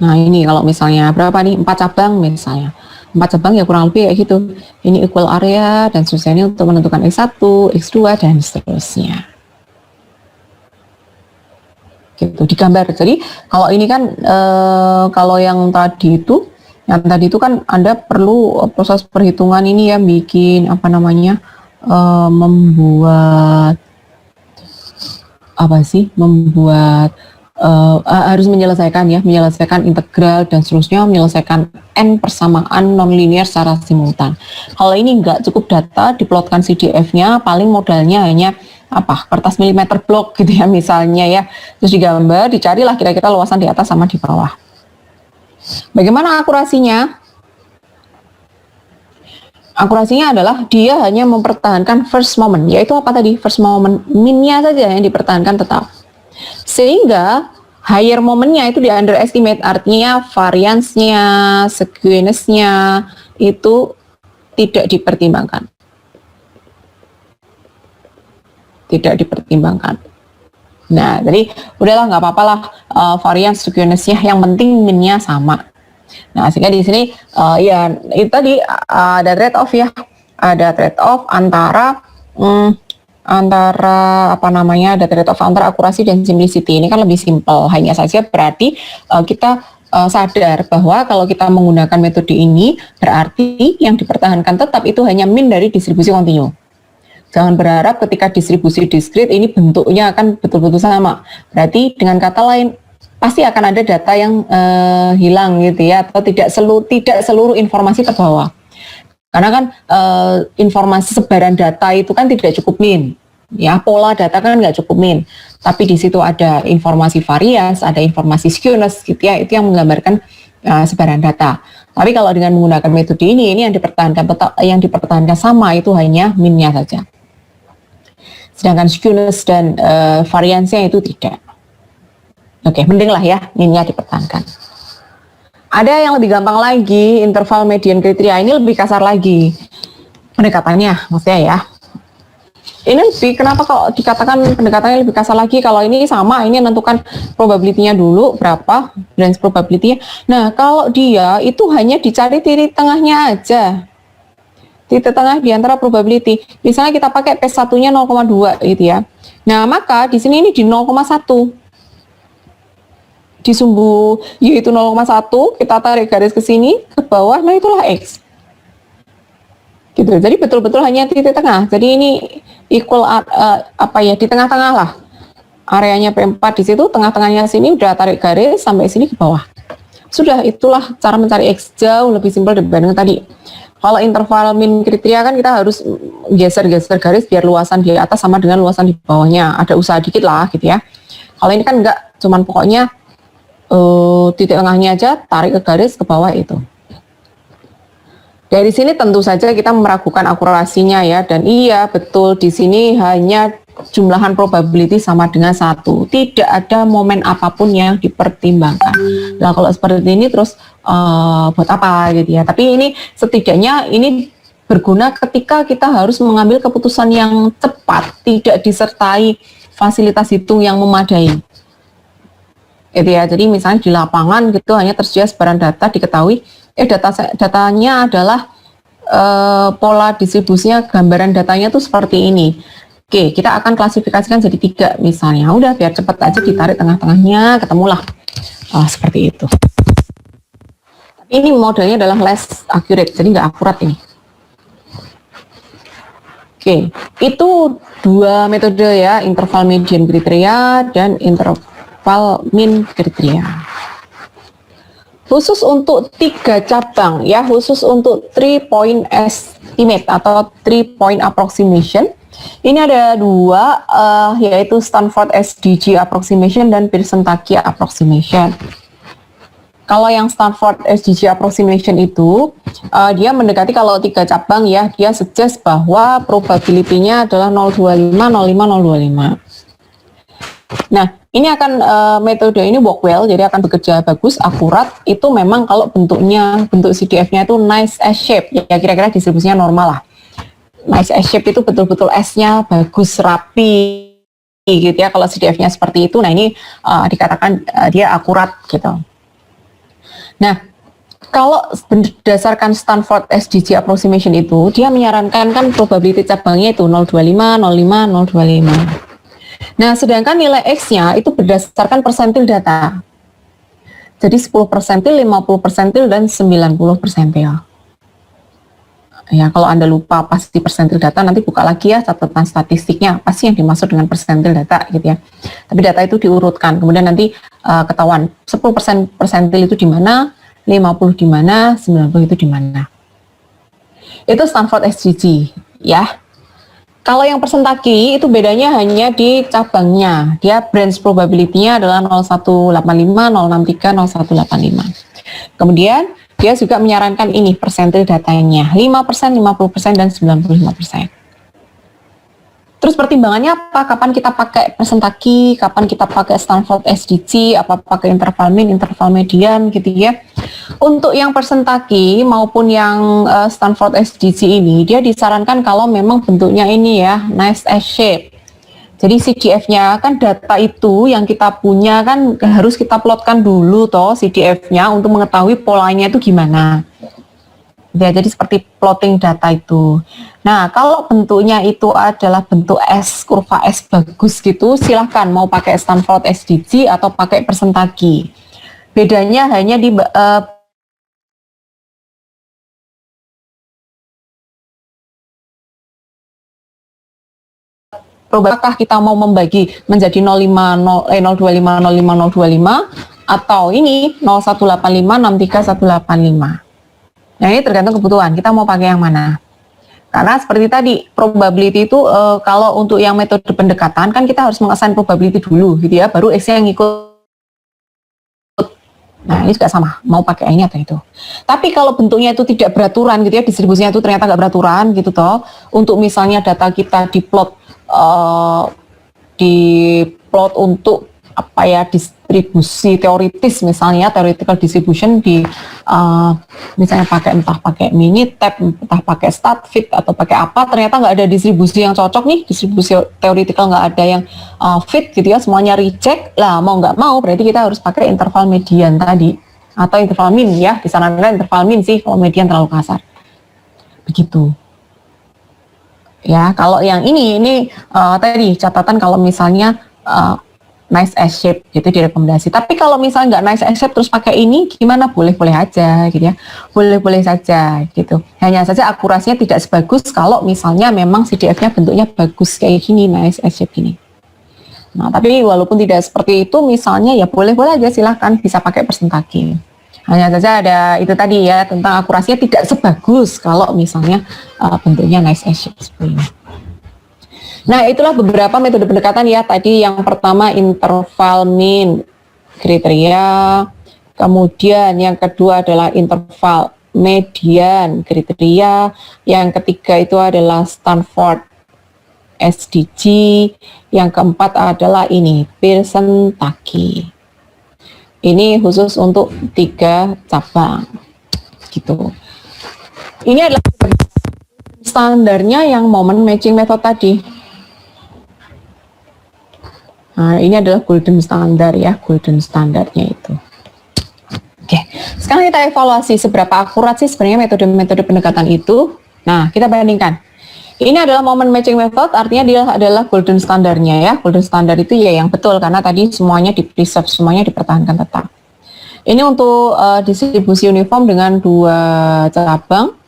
Nah, ini kalau misalnya berapa nih? 4 cabang misalnya. 4 cabang ya kurang lebih kayak gitu. Ini equal area dan seterusnya, ini untuk menentukan X1, X2 dan seterusnya. Gitu digambar. Jadi kalau ini kan kalau yang tadi itu kan Anda perlu proses perhitungan ini ya, bikin apa namanya? Harus menyelesaikan integral dan seterusnya, menyelesaikan n persamaan nonlinear secara simultan. Kalau ini nggak cukup data, diplotkan CDF-nya, paling modalnya hanya kertas milimeter blok gitu ya misalnya ya, terus digambar, dicarilah kira-kira luasan di atas sama di bawah. Bagaimana akurasinya? Akurasinya adalah dia hanya mempertahankan first moment, yaitu apa tadi? First moment, minnya saja yang dipertahankan tetap. Sehingga higher momentnya itu di underestimate, artinya variance-nya, skewness-nya itu tidak dipertimbangkan. Tidak dipertimbangkan. Nah, jadi udahlah nggak apa-apa lah varian skewness-nya, yang penting min-nya sama. Nah, sehingga di sini ya itu tadi ada trade-off ya. Ada trade-off antara ada trade-off antara akurasi dan simplicity. Ini kan lebih simple. Hanya saja berarti kita sadar bahwa kalau kita menggunakan metode ini berarti yang dipertahankan tetap itu hanya min dari distribusi kontinu. Jangan berharap ketika distribusi diskrit ini bentuknya akan betul-betul sama. Berarti dengan kata lain pasti akan ada data yang hilang gitu ya, atau tidak seluruh informasi terbawa. Karena kan informasi sebaran data itu kan tidak cukup min. Ya, pola data kan nggak cukup min. Tapi di situ ada informasi varians, ada informasi skewness gitu ya, itu yang menggambarkan sebaran data. Tapi kalau dengan menggunakan metode ini yang dipertahankan sama itu hanya min-nya saja. Sedangkan skewness dan variansnya itu tidak. Oke, mending lah ya min-nya dipertahankan. Ada yang lebih gampang lagi, interval median kriteria. Ini lebih kasar lagi pendekatannya, maksudnya ya. Ini lebih, kenapa kalau dikatakan pendekatannya lebih kasar lagi? Kalau ini sama, ini menentukan probability-nya dulu, berapa range probability-nya. Nah, kalau dia itu hanya dicari titik tengahnya aja. Titik tengah di antara probability. Misalnya kita pakai P1-nya 0,2 gitu ya. Nah, maka di sini ini di 0,1. Di sumbu Y itu 0,1, kita tarik garis ke sini, ke bawah, nah itulah X. Gitu. Jadi betul-betul hanya titik tengah. Jadi ini equal di tengah-tengah lah. Areanya P4 di situ, tengah-tengahnya sini udah tarik garis sampai sini ke bawah. Sudah, itulah cara mencari X, jauh lebih simpel dibanding tadi. Kalau interval min kriteria kan kita harus geser-geser garis biar luasan di atas sama dengan luasan di bawahnya. Ada usaha dikit lah gitu ya. Kalau ini kan enggak, cuman pokoknya titik tengahnya aja, tarik ke garis ke bawah itu. Dari sini tentu saja kita meragukan akurasinya ya, dan iya betul di sini hanya jumlahan probability sama dengan 1. Tidak ada momen apapun yang dipertimbangkan. Nah kalau seperti ini terus buat apa gitu ya. Tapi ini setidaknya ini berguna ketika kita harus mengambil keputusan yang cepat, tidak disertai fasilitas hitung yang memadai. Gitu ya. Jadi misalnya di lapangan gitu hanya tersedia sebaran data, diketahui datanya adalah pola distribusinya, gambaran datanya tuh seperti ini. Oke, kita akan klasifikasikan jadi 3 misalnya. Udah biar cepet aja ditarik tengah-tengahnya, ketemulah seperti itu. Tapi ini modelnya adalah less accurate, jadi nggak akurat ini. Oke, itu 2 metode ya, interval median kriteria dan interval min kriteria. Khusus untuk 3 cabang ya, khusus untuk 3 point estimate atau 3 point approximation. Ini ada 2 yaitu Stanford SDG approximation dan Pearson-Taki approximation. Kalau yang Stanford SDG approximation itu dia mendekati kalau 3 cabang ya, dia suggest bahwa probability-nya adalah 0,25, 0,5, 0,25. Nah, ini akan metode ini work well, jadi akan bekerja bagus, akurat. Itu memang kalau bentuk CDF-nya itu nice S-shape, ya kira-kira distribusinya normal lah. Nice S-shape itu betul-betul S-nya bagus, rapi, gitu ya. Kalau CDF-nya seperti itu, nah ini dikatakan dia akurat gitu. Nah, kalau berdasarkan Stanford SDG approximation itu, dia menyarankan kan probability cabangnya itu 0,25, 0,5, 0,25. Nah, sedangkan nilai X-nya itu berdasarkan persentil data. Jadi 10 persentil, 50 persentil, dan 90 persentil. Ya, kalau Anda lupa pasti persentil data, nanti buka lagi ya catatan statistiknya, apa sih yang dimaksud dengan persentil data gitu ya. Tapi data itu diurutkan, kemudian nanti ketahuan 10% persentil itu di mana, 50 di mana, 90 itu di mana. Itu Stanford SDG ya. Kalau yang Pearson-Taki itu bedanya hanya di cabangnya. Dia branch probability-nya adalah 0,185, 0,63, 0,185. Kemudian dia juga menyarankan ini persentil datanya 5%, 50%, dan 95%. Terus pertimbangannya apa? Kapan kita pakai Pearson-Taki, kapan kita pakai Stanford SDG, apa pakai interval min, interval median gitu ya. Untuk yang persentaki maupun yang Stanford SDG ini, dia disarankan kalau memang bentuknya ini ya, nice S shape. Jadi CDF-nya kan data itu yang kita punya kan harus kita plotkan dulu toh CDF-nya untuk mengetahui polanya itu gimana. Ya, jadi seperti plotting data itu. Nah, kalau bentuknya itu adalah bentuk S, kurva S bagus gitu, silahkan mau pakai Stanford SDG atau pakai persentagi. Bedanya hanya di apakah kita mau membagi menjadi 05, 025, 05, 025 atau ini 0185, 63, 185. Nah, ini tergantung kebutuhan, kita mau pakai yang mana. Karena seperti tadi, probability itu kalau untuk yang metode pendekatan kan kita harus mengassign probability dulu gitu ya, baru X yang ngikut. Nah, ini juga sama, mau pakai ini atau itu. Tapi kalau bentuknya itu tidak beraturan gitu ya, distribusinya itu ternyata nggak beraturan gitu toh, untuk misalnya data kita diplot untuk apa ya, distribusi teoritis misalnya, theoretical distribution di misalnya entah pakai Minitab, entah pakai StatFit atau pakai apa, ternyata nggak ada distribusi yang cocok nih, distribusi teoritikal nggak ada yang fit gitu ya, semuanya reject lah, mau nggak mau berarti kita harus pakai interval median tadi atau interval min ya, disarankan interval min sih, kalau median terlalu kasar begitu. Ya, kalau yang ini tadi catatan kalau misalnya nice S shape gitu direkomendasi. Tapi kalau misalnya nggak nice S shape terus pakai ini gimana? Boleh-boleh aja gitu ya. Boleh-boleh saja gitu. Hanya saja akurasinya tidak sebagus kalau misalnya memang CDF-nya bentuknya bagus kayak gini, nice S shape gini. Nah, tapi walaupun tidak seperti itu misalnya ya boleh-boleh aja, silahkan bisa pakai persentagi. Hanya saja ada itu tadi ya, tentang akurasinya tidak sebagus kalau misalnya bentuknya nice S shape seperti ini. Nah, itulah beberapa metode pendekatan ya. Tadi yang pertama interval min kriteria, kemudian yang kedua adalah interval median kriteria, yang ketiga itu adalah Stanford SDG, yang keempat adalah ini persentagi. Ini khusus untuk 3 cabang gitu. Ini adalah standarnya yang moment matching method tadi. Nah, ini adalah golden standard ya, golden standardnya itu. Oke, sekarang kita evaluasi seberapa akurat sih sebenarnya metode-metode pendekatan itu. Nah, kita bandingkan. Ini adalah moment matching method, artinya dia adalah golden standardnya ya. Golden standard itu ya yang betul, karena tadi semuanya di-preserve, semuanya dipertahankan tetap. Ini untuk distribusi uniform dengan 2 cabang.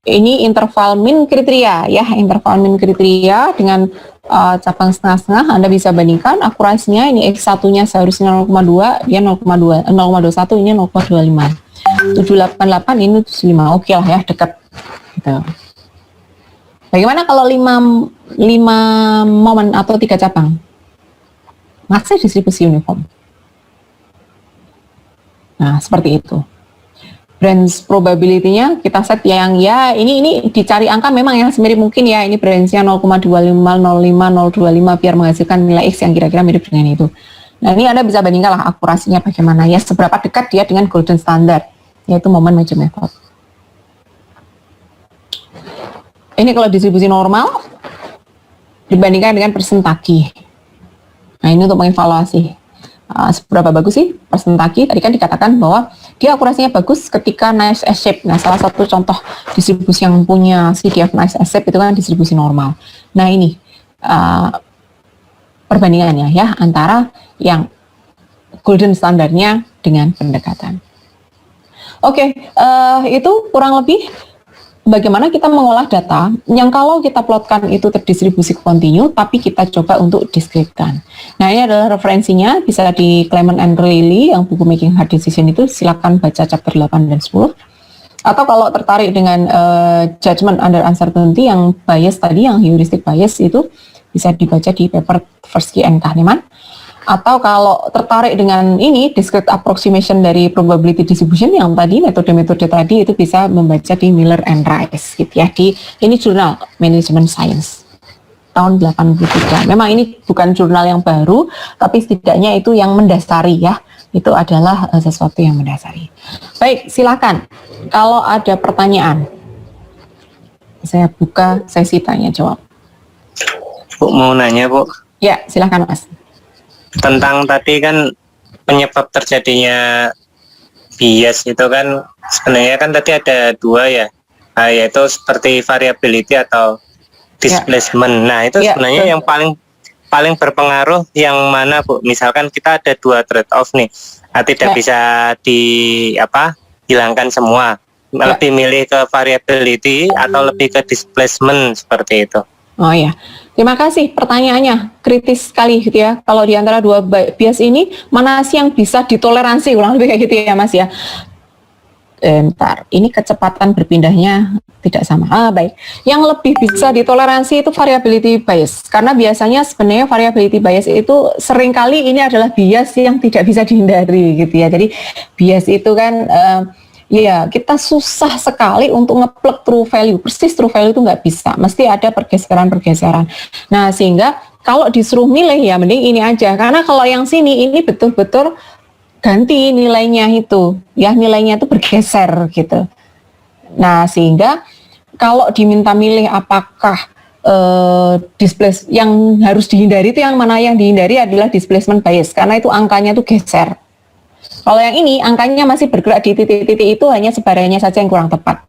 Ini interval min kriteria ya, interval min kriteria dengan cabang setengah-setengah. Anda bisa bandingkan akurasinya, ini X1-nya seharusnya 0,2, dia 0,21, ini 0,25. 788 ini 75, oke lah ya, dekat gitu. Bagaimana kalau 5 momen atau 3 cabang? Masih distribusi uniform. Nah, seperti itu. Branch probability-nya kita set yang ya ini dicari angka memang yang semirip mungkin ya, ini branch-nya 0,25, 05, 025 biar menghasilkan nilai X yang kira-kira mirip dengan itu. Nah, ini Anda bisa bandingkan lah akurasinya bagaimana ya, seberapa dekat dia dengan golden standard, yaitu moment matching method. Ini kalau distribusi normal dibandingkan dengan persentagi. Nah, ini untuk mengevaluasi seberapa bagus sih persentagi. Tadi kan dikatakan bahwa dia akurasinya bagus ketika nice S shape. Nah, salah satu contoh distribusi yang punya CDF nice S shape itu kan distribusi normal. Nah, ini perbandingannya ya antara yang golden standardnya dengan pendekatan. Oke, itu kurang lebih bagaimana kita mengolah data yang kalau kita plotkan itu terdistribusi kontinu, tapi kita coba untuk diskripkan. Nah, ini adalah referensinya, bisa di Clement and Reilly yang buku Making Hard Decision itu, silakan baca chapter 8 dan 10. Atau kalau tertarik dengan Judgment Under Uncertainty yang bias tadi, yang heuristic bias itu bisa dibaca di paper Tversky and Kahneman. Atau kalau tertarik dengan ini, discrete approximation dari probability distribution yang tadi, metode-metode tadi, itu bisa membaca di Miller and Rice gitu ya, di ini jurnal Management Science tahun 83. Memang ini bukan jurnal yang baru, tapi setidaknya itu yang mendasari ya, Itu adalah sesuatu yang mendasari. Baik, silakan. Kalau ada pertanyaan, saya buka sesi tanya jawab. Bu, mau nanya, Bu. Ya, silakan, Mas. Tentang tadi kan penyebab terjadinya bias itu kan sebenarnya kan tadi ada dua ya, yaitu seperti variability atau displacement. Nah, itu sebenarnya yang paling berpengaruh yang mana, Bu? Misalkan kita ada dua trade off nih, tidak bisa hilangkan semua. Lebih milih ke variability atau lebih ke displacement seperti itu. Oh ya, terima kasih pertanyaannya, kritis sekali gitu ya. Kalau di antara dua bias ini, mana sih yang bisa ditoleransi, kurang lebih kayak gitu ya Mas ya. Bentar, ini kecepatan berpindahnya tidak sama. Baik, yang lebih bisa ditoleransi itu variability bias, karena biasanya sebenarnya variability bias itu seringkali ini adalah bias yang tidak bisa dihindari gitu ya. Jadi bias itu kan ya, kita susah sekali untuk ngeplug true value. Persis true value itu nggak bisa. Mesti ada pergeseran-pergeseran. Nah, sehingga kalau disuruh milih ya mending ini aja. Karena kalau yang sini ini betul-betul ganti nilainya itu. Ya, nilainya itu bergeser gitu. Nah, sehingga kalau diminta milih apakah displacement yang harus dihindari itu yang mana, yang dihindari adalah displacement bias. Karena itu angkanya itu geser. Kalau yang ini angkanya masih bergerak di titik-titik itu, hanya sebarannya saja yang kurang tepat.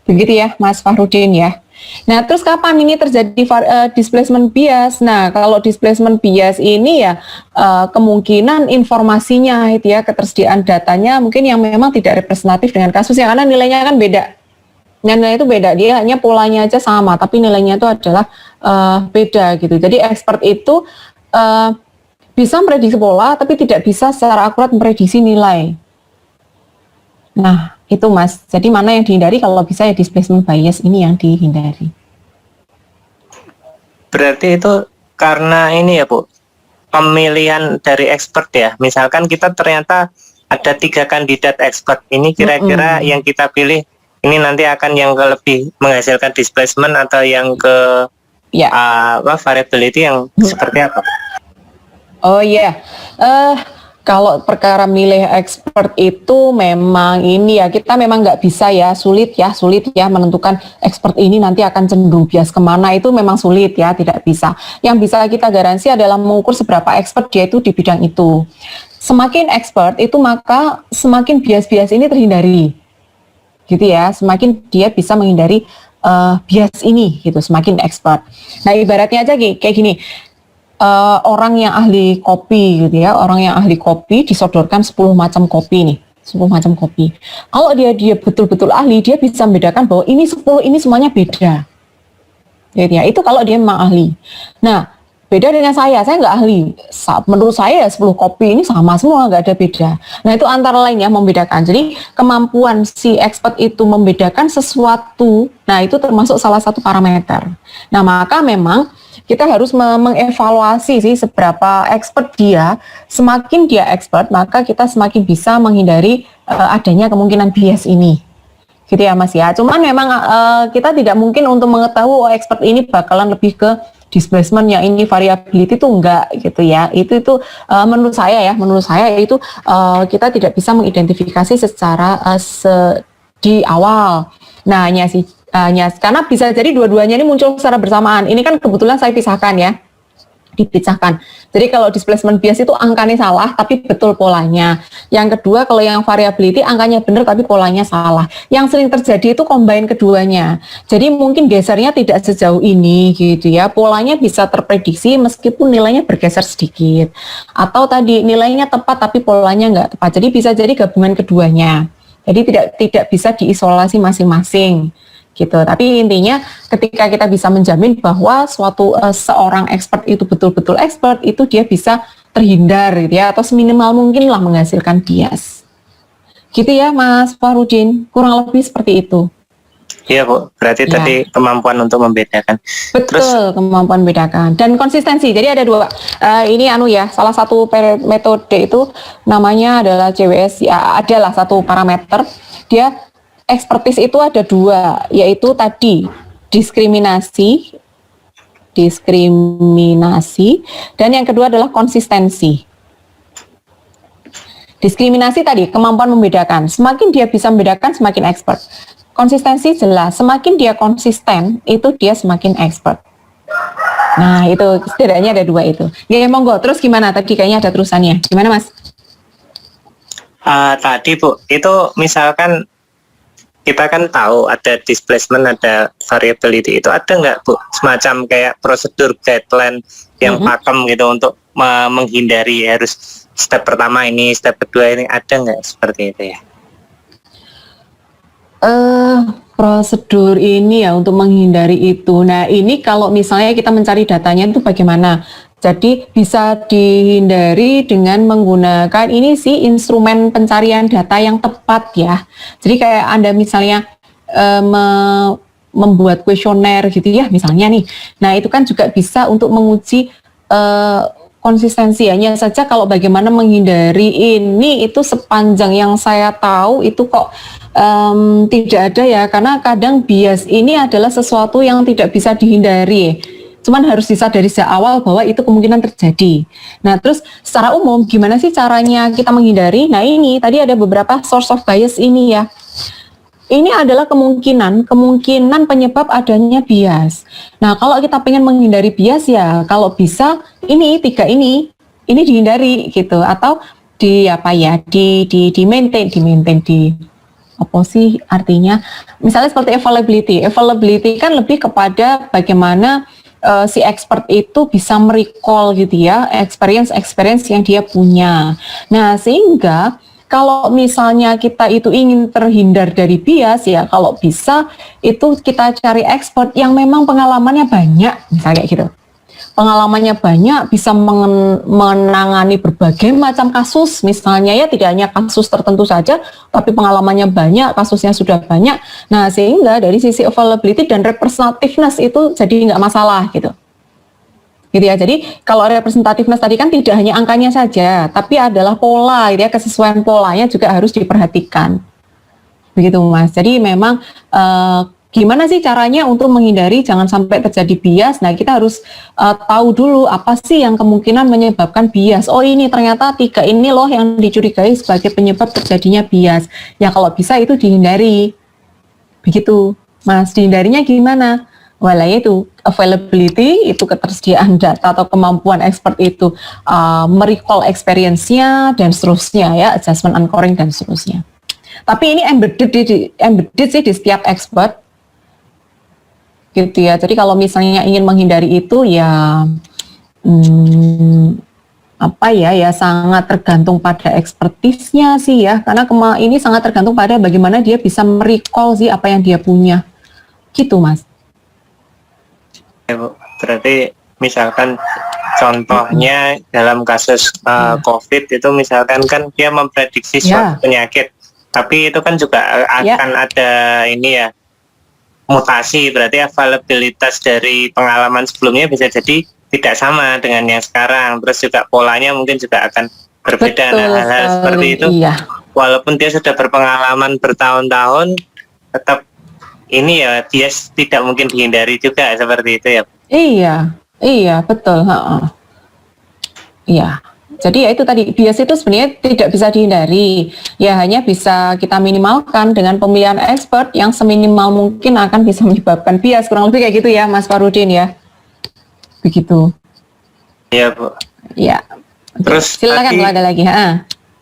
Begitu ya Mas Fahrudin ya. Nah, terus kapan ini terjadi displacement bias? Nah, kalau displacement bias ini ya kemungkinan informasinya itu ya, ketersediaan datanya mungkin yang memang tidak representatif dengan kasusnya, karena nilainya kan beda. Nilainya itu beda, dia hanya polanya aja sama, tapi nilainya itu adalah beda gitu. Jadi expert itu bisa memprediksi pola, tapi tidak bisa secara akurat memprediksi nilai. Nah, itu Mas. Jadi mana yang dihindari? Kalau bisa ya displacement bias ini yang dihindari. Berarti itu karena ini ya, Bu, pemilihan dari expert ya. Misalkan kita ternyata ada 3 kandidat expert. Ini kira-kira yang kita pilih, ini nanti akan yang lebih menghasilkan displacement atau yang ke variability yang seperti apa? Oh iya, kalau perkara milih expert itu memang ini ya, kita memang nggak bisa ya, sulit ya menentukan expert ini nanti akan cenderung bias kemana, itu memang sulit ya, tidak bisa. Yang bisa kita garansi adalah mengukur seberapa expert dia itu di bidang itu. Semakin expert itu maka semakin bias-bias ini terhindari, gitu ya, semakin dia bisa menghindari bias ini gitu, semakin expert. Nah, ibaratnya aja kayak gini. Orang yang ahli kopi gitu ya, orang yang ahli kopi disodorkan 10 macam kopi nih, 10 macam kopi. Kalau dia betul-betul ahli, dia bisa membedakan bahwa ini 10 ini semuanya beda. Gitu ya, itu kalau dia memang ahli. Nah, beda dengan saya nggak ahli. Menurut saya 10 kopi ini sama semua, nggak ada beda. Nah, itu antara lain ya membedakan. Jadi kemampuan si expert itu membedakan sesuatu, nah itu termasuk salah satu parameter. Nah, maka memang kita harus mengevaluasi sih seberapa expert dia. Semakin dia expert, maka kita semakin bisa menghindari adanya kemungkinan bias ini. Gitu ya Mas ya. Cuman memang kita tidak mungkin untuk mengetahui expert ini bakalan lebih ke displacement, yang ini variability itu enggak gitu ya. Itu menurut saya itu kita tidak bisa mengidentifikasi secara di awal. Nah, karena bisa jadi dua-duanya ini muncul secara bersamaan. Ini kan kebetulan saya pisahkan ya, dipisahkan. Jadi kalau displacement bias itu angkanya salah tapi betul polanya. Yang kedua, kalau yang variability angkanya benar tapi polanya salah. Yang sering terjadi itu combine keduanya. Jadi mungkin gesernya tidak sejauh ini gitu ya. Polanya bisa terprediksi meskipun nilainya bergeser sedikit. Atau tadi nilainya tepat tapi polanya nggak tepat. Jadi bisa jadi gabungan keduanya. Jadi tidak bisa diisolasi masing-masing. Gitu. Tapi intinya ketika kita bisa menjamin bahwa seorang expert itu betul-betul expert, itu dia bisa terhindar gitu ya, atau seminimal mungkin lah menghasilkan bias. Gitu ya Mas Fahrudin, kurang lebih seperti itu. Iya Bu, berarti tadi kemampuan untuk membedakan. Betul, kemampuan membedakan dan konsistensi. Jadi ada dua. Ini salah satu metode itu namanya adalah CWS. Ya, adalah satu parameter. Dia expertise itu ada dua, yaitu tadi diskriminasi, dan yang kedua adalah konsistensi. Diskriminasi tadi, kemampuan membedakan. Semakin dia bisa membedakan, semakin expert. Konsistensi jelas, semakin dia konsisten, itu dia semakin expert. Nah, itu setidaknya ada 2 itu. Ya, monggo. Terus gimana? Tadi kayaknya ada terusannya. Gimana, Mas? Tadi Bu, itu misalkan kita kan tahu ada displacement, ada variability, itu ada nggak Bu semacam kayak prosedur guideline yang pakem gitu untuk menghindari harus step pertama ini, step kedua ini, ada nggak seperti itu ya? Prosedur ini ya untuk menghindari itu. Nah, ini kalau misalnya kita mencari datanya itu bagaimana? Jadi bisa dihindari dengan menggunakan ini sih instrumen pencarian data yang tepat ya. Jadi kayak Anda misalnya membuat kuesioner gitu ya misalnya nih. Nah, itu kan juga bisa untuk menguji konsistensi. Hanya saja kalau bagaimana menghindari ini itu sepanjang yang saya tahu itu kok tidak ada ya, karena kadang bias ini adalah sesuatu yang tidak bisa dihindari. Cuman harus disadari sejak awal bahwa itu kemungkinan terjadi. Nah, terus secara umum gimana sih caranya kita menghindari? Nah, ini tadi ada beberapa source of bias ini ya. Ini adalah kemungkinan penyebab adanya bias. Nah, kalau kita pengen menghindari bias ya, kalau bisa ini 3 ini dihindari gitu, atau di apa ya, di maintain apa sih artinya? Misalnya seperti availability kan lebih kepada bagaimana si expert itu bisa merecall gitu ya experience yang dia punya. Nah, sehingga kalau misalnya kita itu ingin terhindar dari bias ya, kalau bisa itu kita cari expert yang memang pengalamannya banyak, misalnya kayak gitu. Pengalamannya banyak, bisa menangani berbagai macam kasus, misalnya ya tidak hanya kasus tertentu saja, tapi pengalamannya banyak, kasusnya sudah banyak. Nah, sehingga dari sisi availability dan representativeness itu jadi nggak masalah gitu. Gitu ya. Jadi kalau representativeness tadi kan tidak hanya angkanya saja, tapi adalah pola, gitu ya, kesesuaian polanya juga harus diperhatikan. Begitu Mas. Jadi memang gimana sih caranya untuk menghindari jangan sampai terjadi bias? Nah, kita harus tahu dulu apa sih yang kemungkinan menyebabkan bias. Oh, ini ternyata 3 ini loh yang dicurigai sebagai penyebab terjadinya bias. Ya kalau bisa itu dihindari. Begitu Mas. Dihindarinya gimana? Walau itu availability, itu ketersediaan data atau kemampuan expert itu merecall experience-nya dan seterusnya ya, adjustment anchoring dan seterusnya. Tapi ini embedded sih di setiap expert gitu ya. Jadi kalau misalnya ingin menghindari itu ya apa ya sangat tergantung pada expertise-nya sih ya, karena ini sangat tergantung pada bagaimana dia bisa merecall sih apa yang dia punya gitu Mas. Ya, Bu. Berarti misalkan contohnya dalam kasus COVID itu misalkan kan dia memprediksi suatu penyakit, tapi itu kan juga akan ada ini ya mutasi, berarti availabilitas dari pengalaman sebelumnya bisa jadi tidak sama dengan yang sekarang, terus juga polanya mungkin juga akan berbeda. Nah, hal-hal seperti itu walaupun dia sudah berpengalaman bertahun-tahun tetap ini ya bias tidak mungkin dihindari juga seperti itu ya. Iya betul. Iya. Jadi ya itu tadi bias itu sebenarnya tidak bisa dihindari. Ya hanya bisa kita minimalkan dengan pemilihan expert yang seminimal mungkin akan bisa menyebabkan bias, kurang lebih kayak gitu ya Mas Farudin ya. Begitu. Iya Bu. Iya. Terus silakan kalau ada lagi.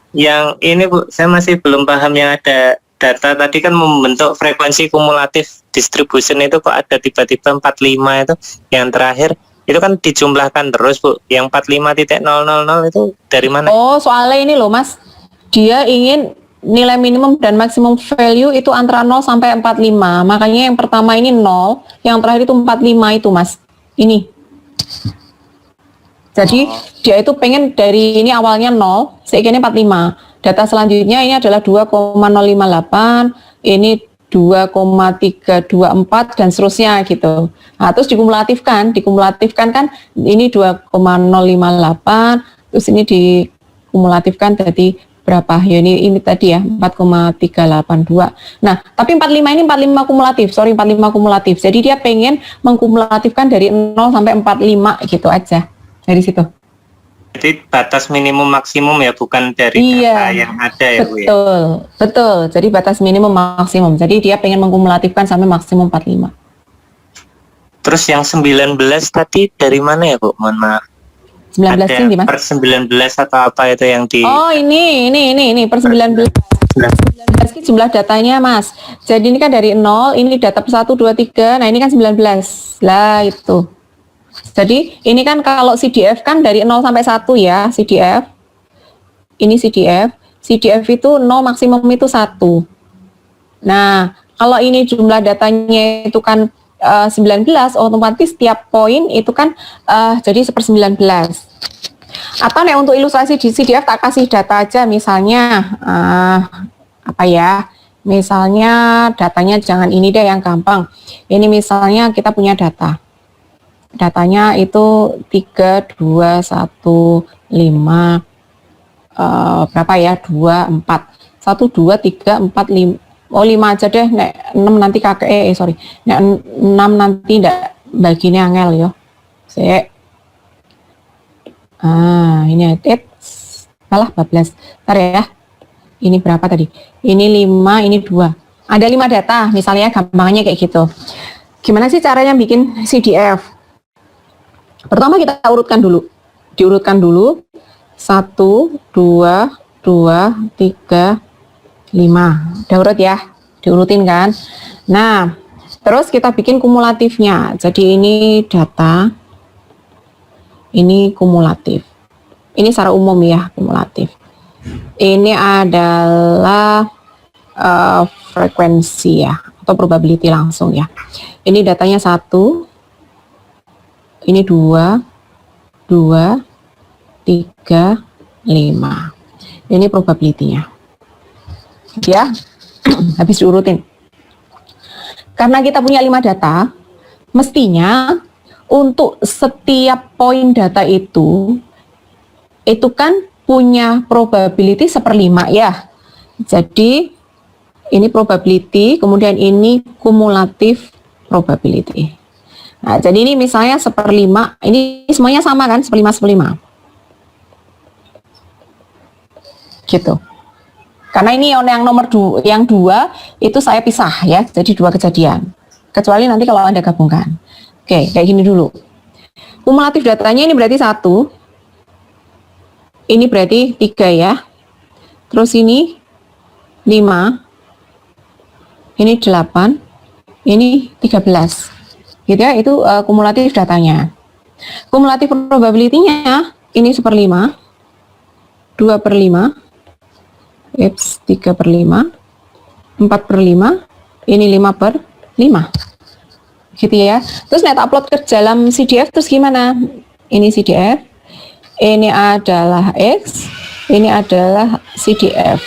Yang ini Bu, saya masih belum paham yang ada data tadi kan membentuk frekuensi kumulatif distribution itu kok ada tiba-tiba 45 itu yang terakhir itu kan dijumlahkan terus Bu, yang 45.000 itu dari mana? Oh soalnya ini loh Mas, dia ingin nilai minimum dan maksimum value itu antara 0 sampai 45, makanya yang pertama ini 0, yang terakhir itu 45 itu Mas, ini. Jadi dia itu pengen dari ini awalnya 0, sekiannya 45. Data selanjutnya ini adalah 2,058, ini 2,324 dan seterusnya gitu. Nah, terus dikumulatifkan kan ini 2,058, terus ini dikumulatifkan jadi berapa? Ya ini tadi ya 4,382. Nah, tapi 45 ini 45 kumulatif. Jadi dia pengen mengkumulatifkan dari 0 sampai 45 gitu aja. Dari situ. Jadi batas minimum maksimum ya, bukan dari Iya, data yang ada ya Bu ya. betul, betul. Jadi batas minimum maksimum. Jadi dia pengen mengkumulatifkan sampai maksimum 45. Terus yang 19 tadi dari mana ya Bu? Mohon maaf. 19 Ada ini di Mas. per 19 atau apa itu yang di Oh, ini per 19. 19 ini jumlah datanya, Mas. Jadi ini kan dari 0, ini data per 1 2 3. Nah, ini kan 19. Lah itu. Jadi ini kan kalau CDF kan dari 0 sampai 1 ya, CDF. Ini CDF. CDF itu 0 maksimum itu 1. Nah, kalau ini jumlah datanya itu kan 19, otomatis tiap poin itu kan jadi 1/19. Atau nih untuk ilustrasi di CDF tak kasih data aja, misalnya apa ya? Misalnya datanya jangan ini deh yang gampang. Ini misalnya kita punya data. Datanya itu 3 2 1 5 berapa ya? 2 4. 1 2 3 4 5. Oh 5 aja deh, nek 6 nanti kakek sorry. Nek 6 nanti ndak baginya angel yo. Sik. Ini malah 14. Ntar ya. Ini berapa tadi? Ini 5, ini 2. Ada 5 data, misalnya gampangnya kayak gitu. Gimana sih caranya bikin CDF? Pertama kita urutkan dulu. Diurutkan dulu. 1, 2, 2, 3, 5. Udah urut ya? Diurutin kan? Nah, terus kita bikin kumulatifnya. Jadi ini data. Ini kumulatif. Ini secara umum ya, kumulatif. Ini adalah frekuensi ya, atau probability langsung ya. Ini datanya 1, ini 2, 2, 3, 5. Ini probability-nya. Ya, habis diurutin. Karena kita punya 5 data, mestinya untuk setiap poin data itu kan punya probability 1/5 ya. Jadi ini probability, kemudian ini kumulatif probability. Nah, jadi ini misalnya 1/5, ini semuanya sama kan, 1/5. Gitu. Karena ini yang nomor 2, yang 2 itu saya pisah ya, jadi 2 kejadian. Kecuali nanti kalau Anda gabungkan. Oke, kayak gini dulu. Kumulatif datanya ini berarti 1. Ini berarti 3 ya. Terus ini 5. Ini 8. Ini 13. Gitu ya, itu kumulatif datanya. Kumulatif probability-nya ini 1/5. 2/5. 3/5. 4/5. Ini 5/5. Gitu ya. Terus net upload ke dalam CDF terus gimana? Ini CDF, ini adalah X, ini adalah CDF.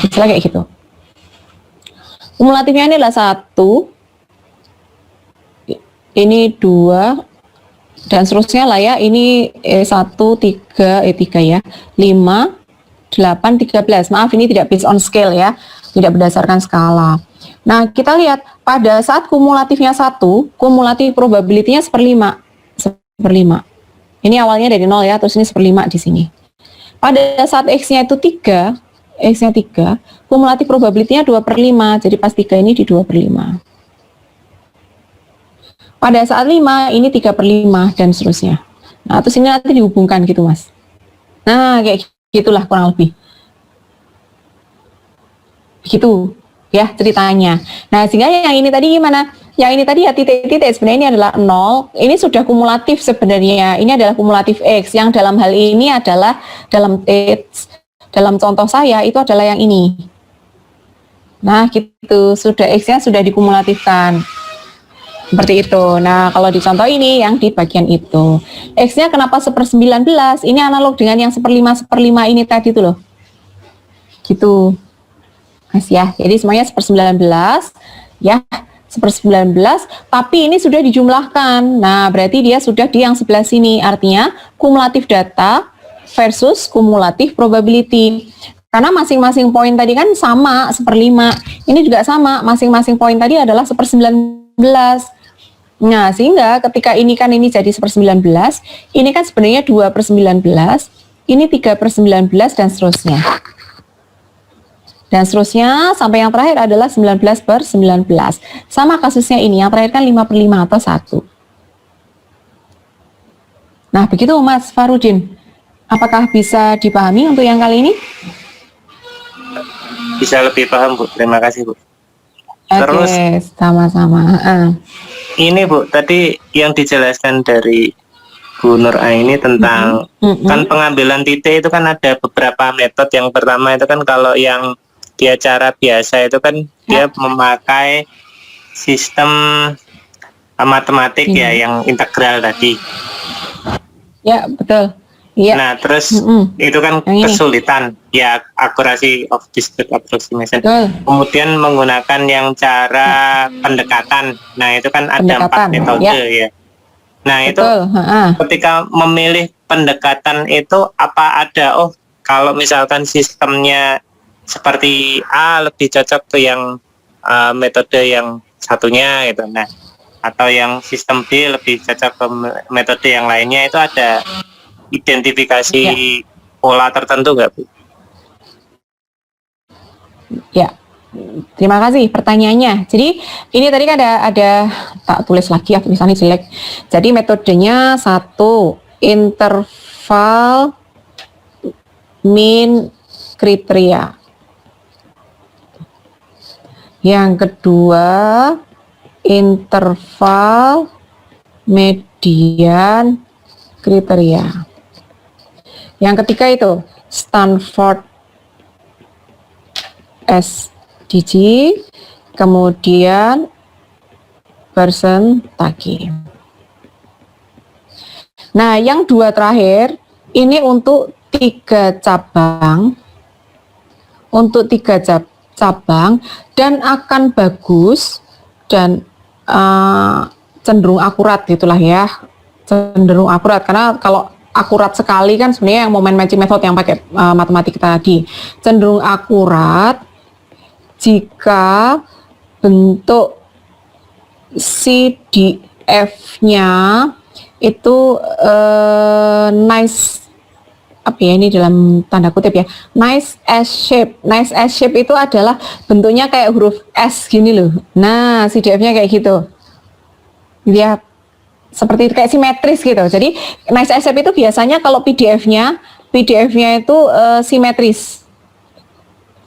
Misalnya kayak gitu. Kumulatifnya ini adalah 1, ini 2, dan seterusnya lah ya. Ini 1, 3 ya, 5, 8, 13. Maaf, ini tidak based on scale ya, tidak berdasarkan skala. Nah, kita lihat pada saat kumulatifnya 1, kumulatif probability-nya 1/5. 1/5. Ini awalnya dari 0 ya, terus ini 1/5 di sini. Pada saat X-nya itu 3, X-nya 3, kumulatif probability-nya 2/5. Jadi pas 3 ini di 2/5. Pada saat 5, ini 3/5 dan seterusnya. Nah, terus ini nanti dihubungkan gitu, Mas. Nah, kayak gitulah kurang lebih. Gitu ya ceritanya. Nah, sehingga yang ini tadi gimana? Yang ini tadi ya titik-titik sebenarnya ini adalah 0. Ini sudah kumulatif sebenarnya. Ini adalah kumulatif X. Yang dalam hal ini adalah dalam contoh saya itu adalah yang ini. Nah, gitu. Sudah X-nya sudah dikumulatifkan. Seperti itu. Nah, kalau di contoh ini yang di bagian itu. X-nya kenapa 1/19? Ini analog dengan yang 1/5 ini tadi tuh loh. Gitu. Mas ya, jadi semuanya 1/19 ya, 1/19, tapi ini sudah dijumlahkan. Nah, berarti dia sudah di yang sebelah sini, artinya kumulatif data versus kumulatif probability. Karena masing-masing poin tadi kan sama 1/5. Ini juga sama, masing-masing poin tadi adalah 1/19. Nah, sehingga ketika ini kan ini jadi 1/19, ini kan sebenarnya 2/19, ini 3/19 dan seterusnya. Dan seterusnya sampai yang terakhir adalah 19/19. Sama kasusnya ini, yang terakhir kan 5/5 atau 1. Nah, begitu Mas Farudin. Apakah bisa dipahami untuk yang kali ini? Bisa lebih paham, Bu. Terima kasih, Bu. Terus Oke, sama-sama. ini, Bu, tadi yang dijelaskan dari Bu Nur Aini tentang kan pengambilan titik itu kan ada beberapa metode. Yang pertama itu kan kalau yang di acara biasa itu kan dia memakai sistem matematik ya yang integral tadi. Ya, betul. Iya. Nah, terus itu kan kesulitan ya, akurasi of discrete approximation. Betul. Kemudian menggunakan yang cara pendekatan. Nah, itu kan ada 4 metode ya. Nah, betul. Itu ketika memilih pendekatan itu apa ada kalau misalkan sistemnya seperti A lebih cocok ke yang metode yang satunya gitu. Nah, atau yang sistem B lebih cocok ke metode yang lainnya, itu ada identifikasi pola tertentu nggak, Bu? Ya, terima kasih pertanyaannya. Jadi ini tadi kan ada tak tulis lagi ya, tulisannya jelek. Jadi metodenya 1, interval mean kriteria. Yang kedua, interval median kriteria. Yang ketiga itu Stanford SDG, kemudian Bersen-Taki. Nah, yang 2 terakhir ini untuk 3 cabang, dan akan bagus dan cenderung akurat gitulah ya, cenderung akurat karena kalau akurat sekali kan sebenarnya yang moment matching method yang pakai matematik tadi, cenderung akurat jika bentuk CDF-nya itu nice, apa ya ini dalam tanda kutip ya, nice S shape. Nice S shape itu adalah bentuknya kayak huruf S gini loh. Nah, CDF-nya kayak gitu. Dia seperti kayak simetris gitu. Jadi nice S shape itu biasanya kalau PDF-nya itu simetris.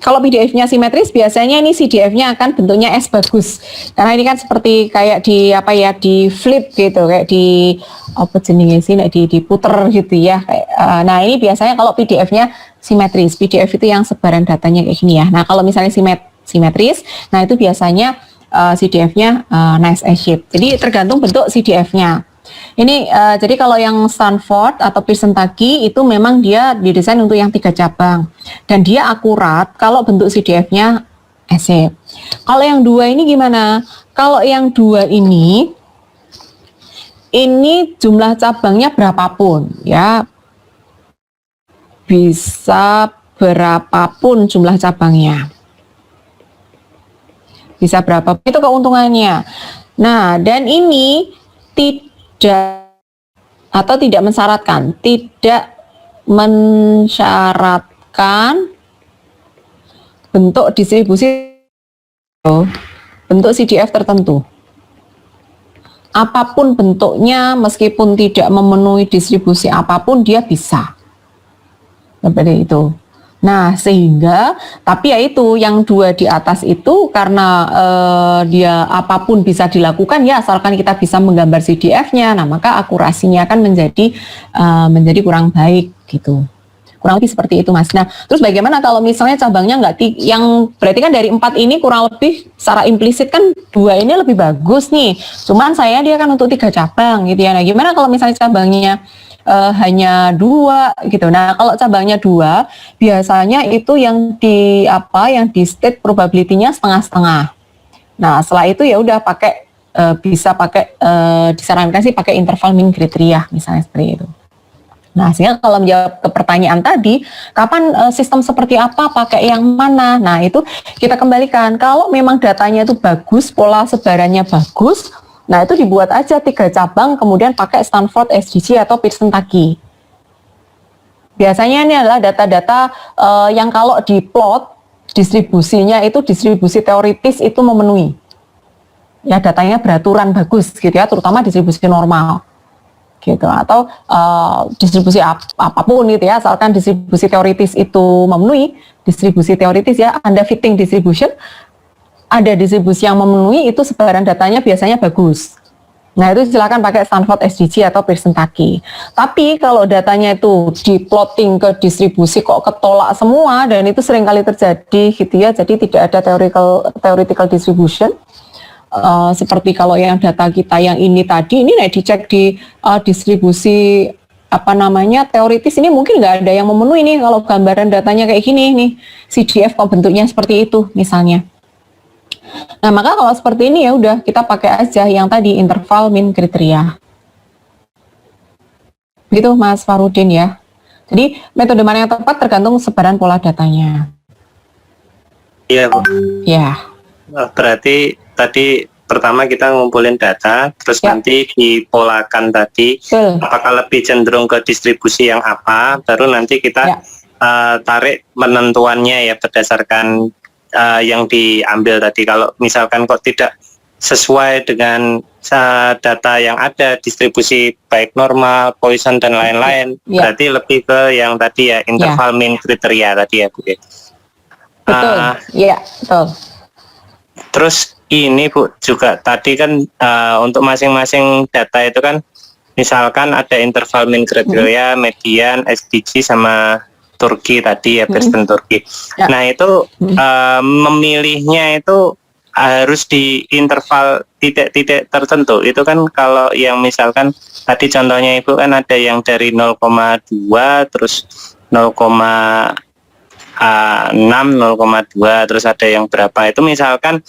Kalau PDF-nya simetris, biasanya ini CDF-nya akan bentuknya S bagus. Karena ini kan seperti kayak di di flip gitu, kayak di apa jenenge sih, diputer gitu ya. Nah, ini biasanya kalau PDF-nya simetris. PDF itu yang sebaran datanya kayak gini ya. Nah, kalau misalnya simetris, nah itu biasanya CDF-nya nice S shape. Jadi tergantung bentuk CDF-nya. Ini jadi kalau yang Stanford atau Bersen-Taki itu memang dia didesain untuk yang 3 cabang dan dia akurat kalau bentuk CDF-nya S-shape. Kalau yang 2 ini gimana? Kalau yang 2 ini jumlah cabangnya berapapun ya, bisa berapapun jumlah cabangnya, bisa berapapun itu keuntungannya. Nah, dan ini tidak mensyaratkan bentuk distribusi bentuk CDF tertentu. Apapun bentuknya, meskipun tidak memenuhi distribusi apapun, dia bisa. Seperti itu. Nah, sehingga, tapi ya itu, yang 2 di atas itu karena dia apapun bisa dilakukan ya, asalkan kita bisa menggambar CDF-nya, nah maka akurasinya akan menjadi kurang baik gitu. Kurang lebih seperti itu, Mas. Nah, terus bagaimana kalau misalnya cabangnya yang berarti kan dari 4 ini kurang lebih secara implisit kan 2 ini lebih bagus nih. Cuman dia kan untuk 3 cabang gitu ya. Nah, gimana kalau misalnya cabangnya hanya 2 gitu. Nah, kalau cabangnya 2 biasanya itu yang di state probability-nya setengah-setengah. Nah, setelah itu ya udah bisa pakai disarankan sih pakai interval mean kriteria misalnya seperti itu. Nah, sehingga kalau menjawab ke pertanyaan tadi, kapan sistem seperti apa, pakai yang mana? Nah, itu kita kembalikan. Kalau memang datanya itu bagus, pola sebarannya bagus, Nah, itu dibuat aja 3 cabang, kemudian pakai Stanford SDG atau Pearson Taggi. Biasanya ini adalah data-data yang kalau diplot, distribusinya itu distribusi teoritis itu memenuhi. Ya, datanya beraturan bagus gitu ya, terutama distribusi normal. Gitu, atau distribusi apapun gitu ya, asalkan distribusi teoritis itu memenuhi, distribusi teoritis ya, Anda fitting distribution, ada distribusi yang memenuhi, itu sebaran datanya biasanya bagus. Nah, itu silakan pakai Stanford SDG atau Pearson Taggi. Tapi kalau datanya itu diplotting ke distribusi kok ketolak semua, dan itu sering kali terjadi gitu ya, jadi tidak ada theoretical distribution. Seperti kalau yang data kita yang ini tadi, ini dicek di distribusi teoritis, ini mungkin nggak ada yang memenuhi nih kalau gambaran datanya kayak gini nih, CDF kok bentuknya seperti itu misalnya. Nah, maka kalau seperti ini ya udah kita pakai aja yang tadi interval min kriteria. Gitu Mas Farudin ya. Jadi metode mana yang tepat tergantung sebaran pola datanya. Iya, Bu. Ya. Berarti tadi pertama kita ngumpulin data, terus Ya. nanti dipolakan tadi, Betul. apakah lebih cenderung ke distribusi yang apa, baru nanti kita Ya. tarik penentuannya ya berdasarkan yang diambil tadi. Kalau misalkan kok tidak sesuai dengan data yang ada, distribusi baik normal, Poisson dan lain-lain, Ya. berarti lebih ke yang tadi ya interval min kriteria tadi ya, Bu. Betul. Iya, betul. Terus ini Bu juga tadi kan untuk masing-masing data itu kan misalkan ada interval min kriteria, median, SDG sama Turki tadi ya, Pearson Turki. Ya. Nah itu memilihnya itu harus di interval titik-titik tertentu. Itu kan kalau yang misalkan tadi contohnya Ibu kan ada yang dari 0,2 terus 0,6, 0,2 terus ada yang berapa, itu misalkan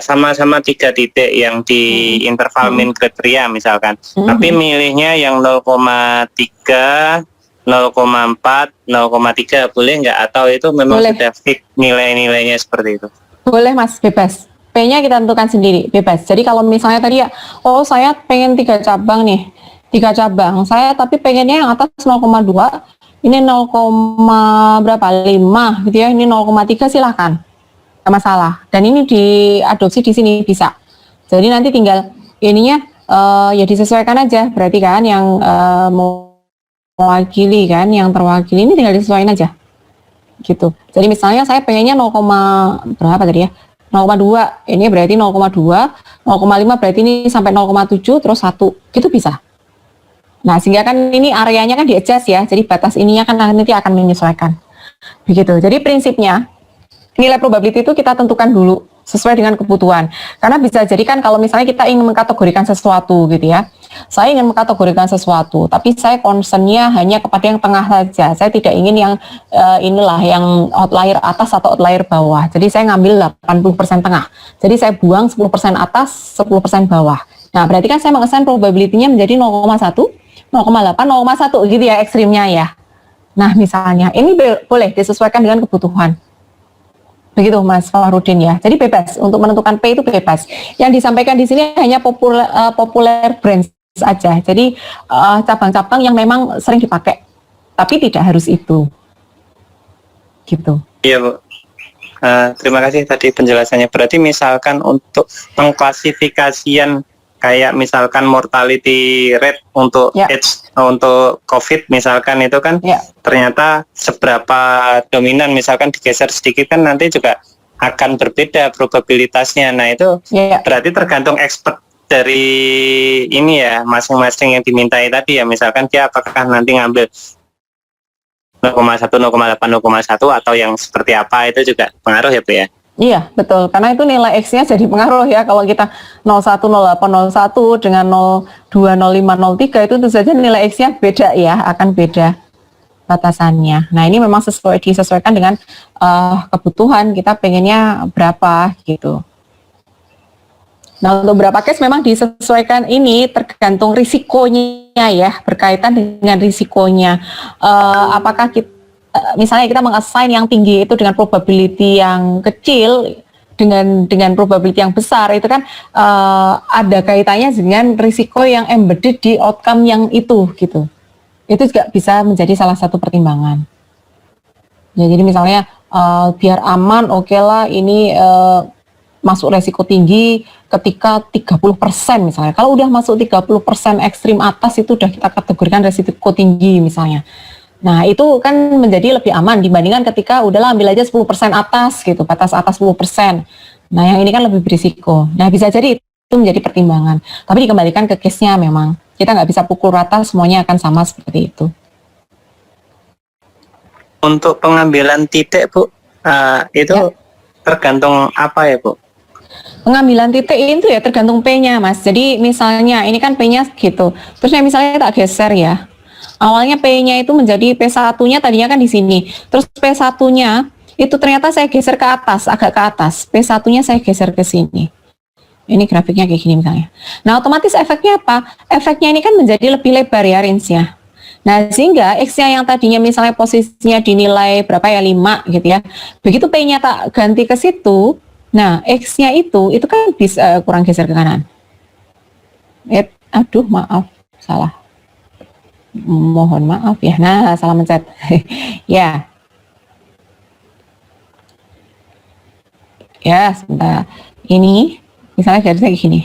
sama-sama 3 titik yang di interval min kriteria misalkan, tapi milihnya yang 0,3, 0,4, 0,3 boleh nggak, atau itu memang Boleh. sudah fix nilai-nilainya seperti itu? Boleh Mas, bebas. P-nya kita tentukan sendiri, bebas. Jadi kalau misalnya tadi ya, oh saya pengen 3 cabang nih, 3 cabang, saya tapi pengennya yang atas 0,2, ini 0, berapa, 5 gitu ya, ini 0,3 silahkan, nggak masalah. Dan ini diadopsi di sini bisa. Jadi nanti tinggal ininya ya disesuaikan aja, berarti kan yang mewakili kan, yang terwakili ini tinggal disesuaikan aja. Gitu. Jadi misalnya saya pengennya 0, berapa tadi ya? 0,2. Ini berarti 0,2, 0,5 berarti ini sampai 0,7 terus 1. Gitu bisa. Nah, sehingga kan ini areanya kan di-adjust ya. Jadi batas ininya kan nanti akan menyesuaikan. Begitu. Jadi prinsipnya nilai probability itu kita tentukan dulu sesuai dengan kebutuhan. Karena bisa jadi kan kalau misalnya kita ingin mengkategorikan sesuatu gitu ya. Saya ingin mengkategorikan sesuatu, tapi saya concernnya hanya kepada yang tengah saja. Saya tidak ingin yang yang outlier atas atau outlier bawah. Jadi saya ngambil 80% tengah. Jadi saya buang 10% atas, 10% bawah. Nah, berarti kan saya mengesain probability-nya menjadi 0,1, 0,8, 0,1 gitu ya ekstrimnya ya. Nah, misalnya ini boleh disesuaikan dengan kebutuhan. Begitu Mas Farudin ya. Jadi bebas untuk menentukan P itu bebas. Yang disampaikan di sini hanya populer brands aja. Jadi cabang-cabang yang memang sering dipakai, tapi tidak harus itu. Gitu. Iya Bu. Terima kasih tadi penjelasannya. Berarti misalkan untuk pengklasifikasian kayak misalkan mortality rate untuk Ya. AIDS, untuk COVID misalkan itu kan Ya. ternyata seberapa dominan, misalkan digeser sedikit kan nanti juga akan berbeda probabilitasnya. Nah itu Ya. berarti tergantung expert dari ini ya, masing-masing yang dimintai tadi ya, misalkan dia apakah nanti ngambil 0,1, 0,8, 0,1 atau yang seperti apa, itu juga pengaruh ya Bu ya? Iya, betul. Karena itu nilai X-nya jadi pengaruh ya. Kalau kita 01, 08, 01 dengan 02, 05, 03 itu tentu saja nilai X-nya beda ya, akan beda batasannya. Nah, ini memang disesuaikan dengan kebutuhan, kita pengennya berapa gitu. Nah, untuk berapa case memang disesuaikan, ini tergantung risikonya ya, berkaitan dengan risikonya. Apakah kita misalnya kita mengassign yang tinggi itu dengan probability yang kecil, dengan probability yang besar itu kan ada kaitannya dengan risiko yang embedded di outcome yang itu gitu. Itu juga bisa menjadi salah satu pertimbangan. Ya, jadi misalnya biar aman, oke lah ini masuk resiko tinggi ketika 30% misalnya. Kalau udah masuk 30% ekstrim atas itu udah kita kategorikan resiko tinggi misalnya. Nah, itu kan menjadi lebih aman dibandingkan ketika udahlah ambil aja 10% atas gitu, batas atas 10%. Nah, yang ini kan lebih berisiko. Nah, bisa jadi itu menjadi pertimbangan. Tapi dikembalikan ke case-nya memang. Kita nggak bisa pukul rata semuanya akan sama seperti itu. Untuk pengambilan titik, Bu, itu Ya. tergantung apa ya, Bu? Pengambilan titik itu ya tergantung P-nya, Mas. Jadi misalnya ini kan P-nya gitu. Terus misalnya tak geser ya. Awalnya P-nya itu menjadi P1-nya tadinya kan di sini. Terus P1-nya itu ternyata saya geser ke atas, agak ke atas. P1-nya saya geser ke sini. Ini grafiknya kayak gini misalnya. Nah, otomatis efeknya apa? Efeknya ini kan menjadi lebih lebar ya range-nya. Nah, sehingga X-nya yang tadinya misalnya posisinya dinilai berapa ya, 5 gitu ya. Begitu P-nya tak ganti ke situ, nah X-nya itu kan bisa kurang geser ke kanan. Aduh, maaf, salah. Mohon maaf ya. Nah, salah mencet. Ya. Ya, sebentar. Ini misalnya garisnya kayak gini.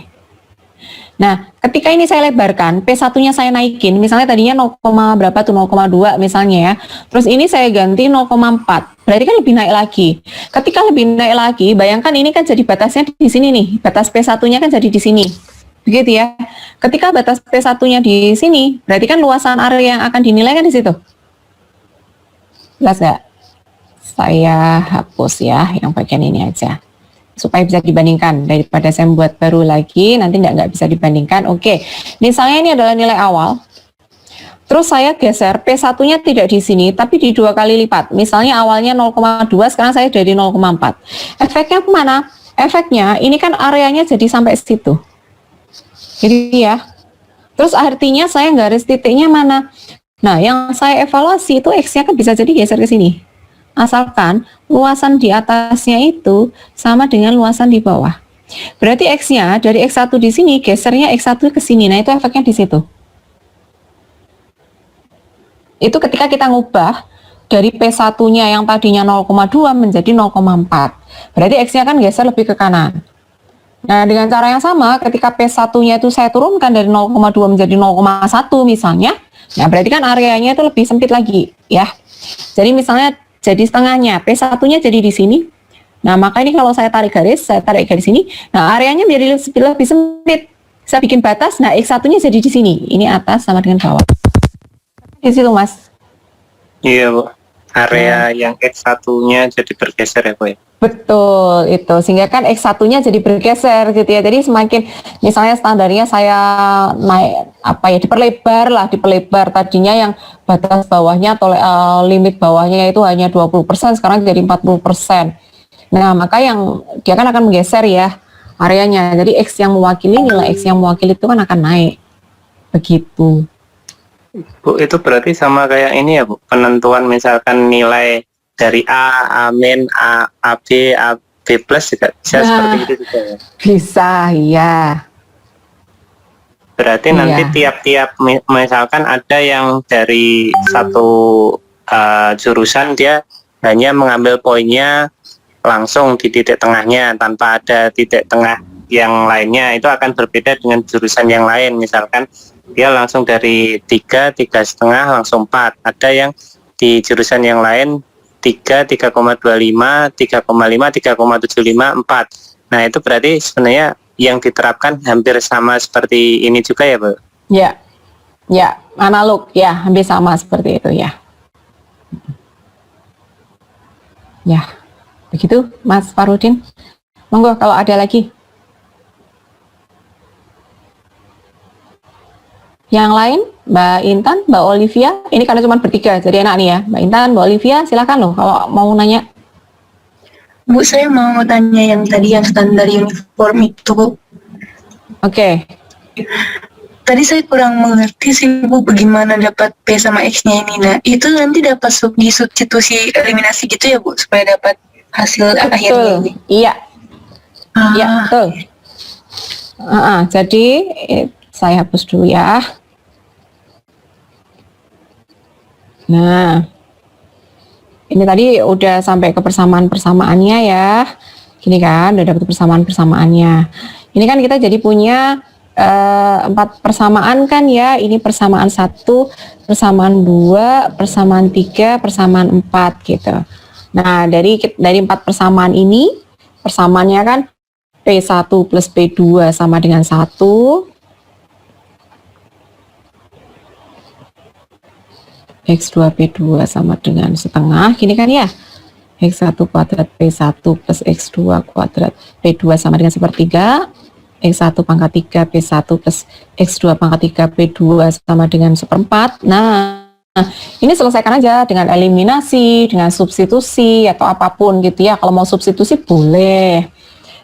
Nah, ketika ini saya lebarkan, P1-nya saya naikin, misalnya tadinya 0, berapa tuh 0,2 misalnya ya. Terus ini saya ganti 0,4. Berarti kan lebih naik lagi. Ketika lebih naik lagi, bayangkan ini kan jadi batasnya di sini nih. Batas P1-nya kan jadi di sini. Begitu ya. Ketika batas P1-nya di sini, berarti kan luasan area yang akan dinilai kan di situ. Jelas nggak? Saya hapus ya yang bagian ini aja. Supaya bisa dibandingkan. Daripada saya buat baru lagi, nanti nggak bisa dibandingkan. Oke, misalnya ini adalah nilai awal. Terus saya geser P1-nya tidak di sini, tapi di 2 kali lipat. Misalnya awalnya 0,2, sekarang saya dari 0,4. Efeknya kemana? Efeknya ini kan areanya jadi sampai situ. Jadi ya, terus artinya saya garis titiknya mana? Nah, yang saya evaluasi itu X-nya kan bisa jadi geser ke sini. Asalkan luasan di atasnya itu sama dengan luasan di bawah. Berarti X-nya dari X1 di sini, gesernya X1 ke sini. Nah, itu efeknya di situ. Itu ketika kita ngubah dari P1-nya yang tadinya 0,2 menjadi 0,4. Berarti X-nya kan geser lebih ke kanan. Nah, dengan cara yang sama, ketika P1-nya itu saya turunkan dari 0,2 menjadi 0,1 misalnya, nah berarti kan areanya itu lebih sempit lagi, ya. Jadi misalnya jadi setengahnya, P1-nya jadi di sini. Nah, maka ini kalau saya tarik garis ini, nah areanya menjadi lebih sempit. Saya bikin batas, nah X1-nya jadi di sini. Ini atas sama dengan bawah. Di situ, Mas. Iya, Bu. Area yang X1-nya jadi bergeser ya, Bu ya? Betul, itu. Sehingga kan X1-nya jadi bergeser gitu ya. Jadi semakin misalnya standarnya saya naik diperlebar. Tadinya yang batas bawahnya atau limit bawahnya itu hanya 20%, sekarang jadi 40%. Nah, maka yang dia kan akan menggeser ya areanya. Jadi nilai X yang mewakili itu kan akan naik. Begitu. Bu, itu berarti sama kayak ini ya, Bu, penentuan misalkan nilai dari A min, AB, AB plus juga bisa seperti itu juga ya? Bisa, ya. Berarti nanti tiap-tiap misalkan ada yang dari satu jurusan dia hanya mengambil poinnya langsung di titik tengahnya tanpa ada titik tengah yang lainnya, itu akan berbeda dengan jurusan yang lain. Misalkan dia langsung dari 3,5 langsung 4. Ada yang di jurusan yang lain 3,25, 3,5, 3,75, 4. Nah, itu berarti sebenarnya yang diterapkan hampir sama seperti ini juga ya, Bu? Ya, analog ya, hampir sama seperti itu ya. Ya, begitu Mas Farudin. Monggo kalau ada lagi. Yang lain, Mbak Intan, Mbak Olivia, ini karena cuma bertiga, jadi enak nih ya. Mbak Intan, Mbak Olivia, silakan loh kalau mau nanya. Bu, saya mau tanya yang tadi yang standar uniform itu, Bu. Oke. Tadi saya kurang mengerti sih, Bu, bagaimana dapat P sama X-nya ini. Nah, itu nanti dapat di substitusi eliminasi gitu ya, Bu, supaya dapat hasil akhirnya ini. Iya, Ya, betul. Jadi saya hapus dulu ya. Nah, ini tadi udah sampai ke persamaan-persamaannya ya. Gini kan, udah dapat persamaan-persamaannya. Ini kan kita jadi punya 4 persamaan kan ya. Ini persamaan 1, persamaan 2, persamaan 3, persamaan 4 gitu. Nah, dari 4 persamaan ini, persamaannya kan P1 plus P2 sama dengan 1. X2 P2 sama dengan setengah, gini kan ya. X1 kuadrat P1 plus X2 kuadrat P2 sama dengan sepertiga. X1 pangkat 3 P1 plus X2 pangkat 3 P2 sama dengan seperempat. Nah, ini selesaikan aja dengan eliminasi, dengan substitusi, atau apapun gitu ya. Kalau mau substitusi boleh,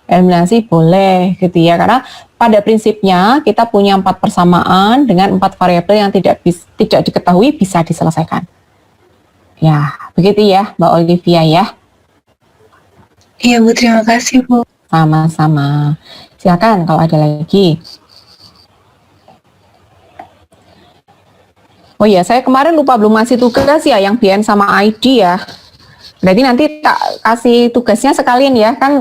eliminasi boleh gitu ya, karena pada prinsipnya kita punya 4 persamaan dengan 4 variabel yang tidak diketahui bisa diselesaikan. Ya, begitu ya Mbak Olivia ya. Iya Bu, terima kasih Bu. Sama-sama. Silakan kalau ada lagi. Oh iya, saya kemarin lupa belum ngasih tugas ya yang BN sama ID ya. Berarti nanti tak kasih tugasnya sekalian ya, kan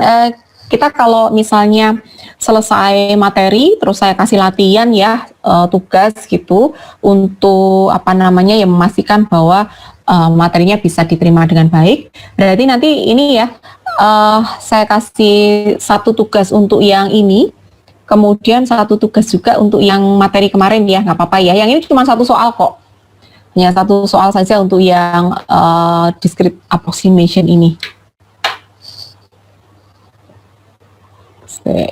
kita kalau misalnya selesai materi terus saya kasih latihan ya, tugas gitu untuk apa namanya ya, memastikan bahwa materinya bisa diterima dengan baik. Berarti nanti ini ya, saya kasih satu tugas untuk yang ini, kemudian satu tugas juga untuk yang materi kemarin ya, nggak apa-apa ya. Yang ini cuma satu soal kok, hanya satu soal saja untuk yang discrete approximation ini.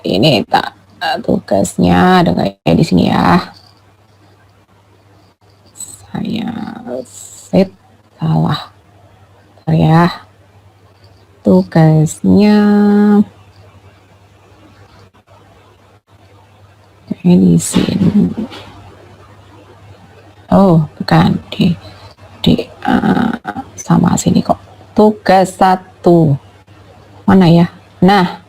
Ini tak tugasnya ada kayak di sini ya. Saya set salah. Bentar ya. Tugasnya di sini. Oh, bukan di sama sini kok. Tugas 1. Mana ya? Nah,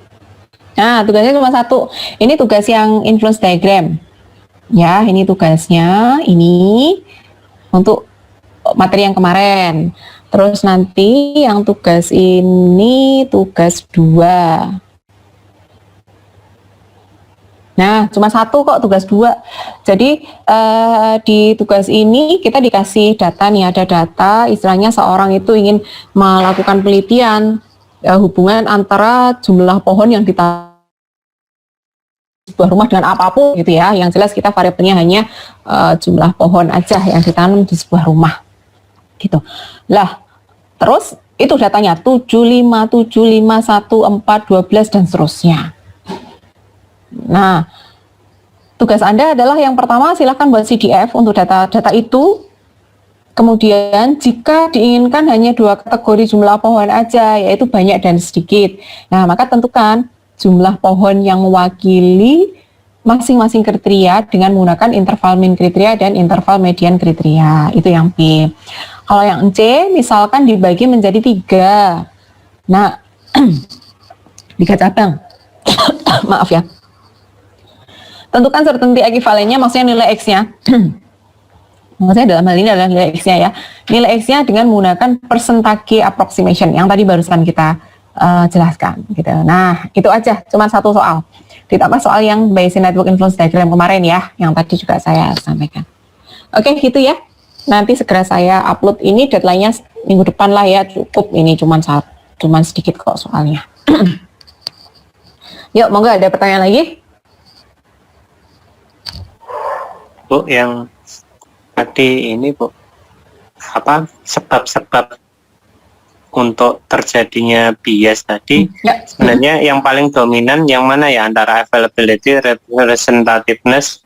tugasnya cuma 1. Ini tugas yang influence diagram. Ya, ini tugasnya. Ini untuk materi yang kemarin. Terus nanti yang tugas ini tugas 2. Nah, cuma 1 kok, tugas 2. Jadi di tugas ini kita dikasih data nih, ada data istilahnya seorang itu ingin melakukan penelitian hubungan antara jumlah pohon yang ditanam sebuah rumah dengan apapun gitu ya. Yang jelas kita variabelnya hanya jumlah pohon aja yang ditanam di sebuah rumah gitu. Lah, terus itu datanya 7, 5, 7, 5, 1, 4, 12 dan seterusnya. Nah, tugas Anda adalah yang pertama silahkan buat CDF untuk data-data itu. Kemudian jika diinginkan hanya 2 kategori jumlah pohon aja, yaitu banyak dan sedikit. Nah, maka tentukan jumlah pohon yang mewakili masing-masing kriteria dengan menggunakan interval min kriteria dan interval median kriteria. Itu yang B. Kalau yang C, misalkan dibagi menjadi 3. Nah, 3 cabang. Maaf ya. Tentukan certainty equivalennya, maksudnya nilai X-nya. Maksudnya dalam hal ini adalah nilai X-nya ya. Nilai X-nya dengan menggunakan percentage approximation yang tadi barusan kita jelaskan gitu. Nah, itu aja, cuma 1 soal. Ditambah soal yang Bayesian Network Influence Diagram kemarin ya, yang tadi juga saya sampaikan. Oke, gitu ya. Nanti segera saya upload ini, deadline-nya minggu depan lah ya, cukup. Ini cuma sedikit kok soalnya. Yuk, monggo ada pertanyaan lagi? Bu, yang tadi ini Bu, apa sebab-sebab untuk terjadinya bias tadi, Ya. sebenarnya yang paling dominan yang mana ya, antara availability, representativeness,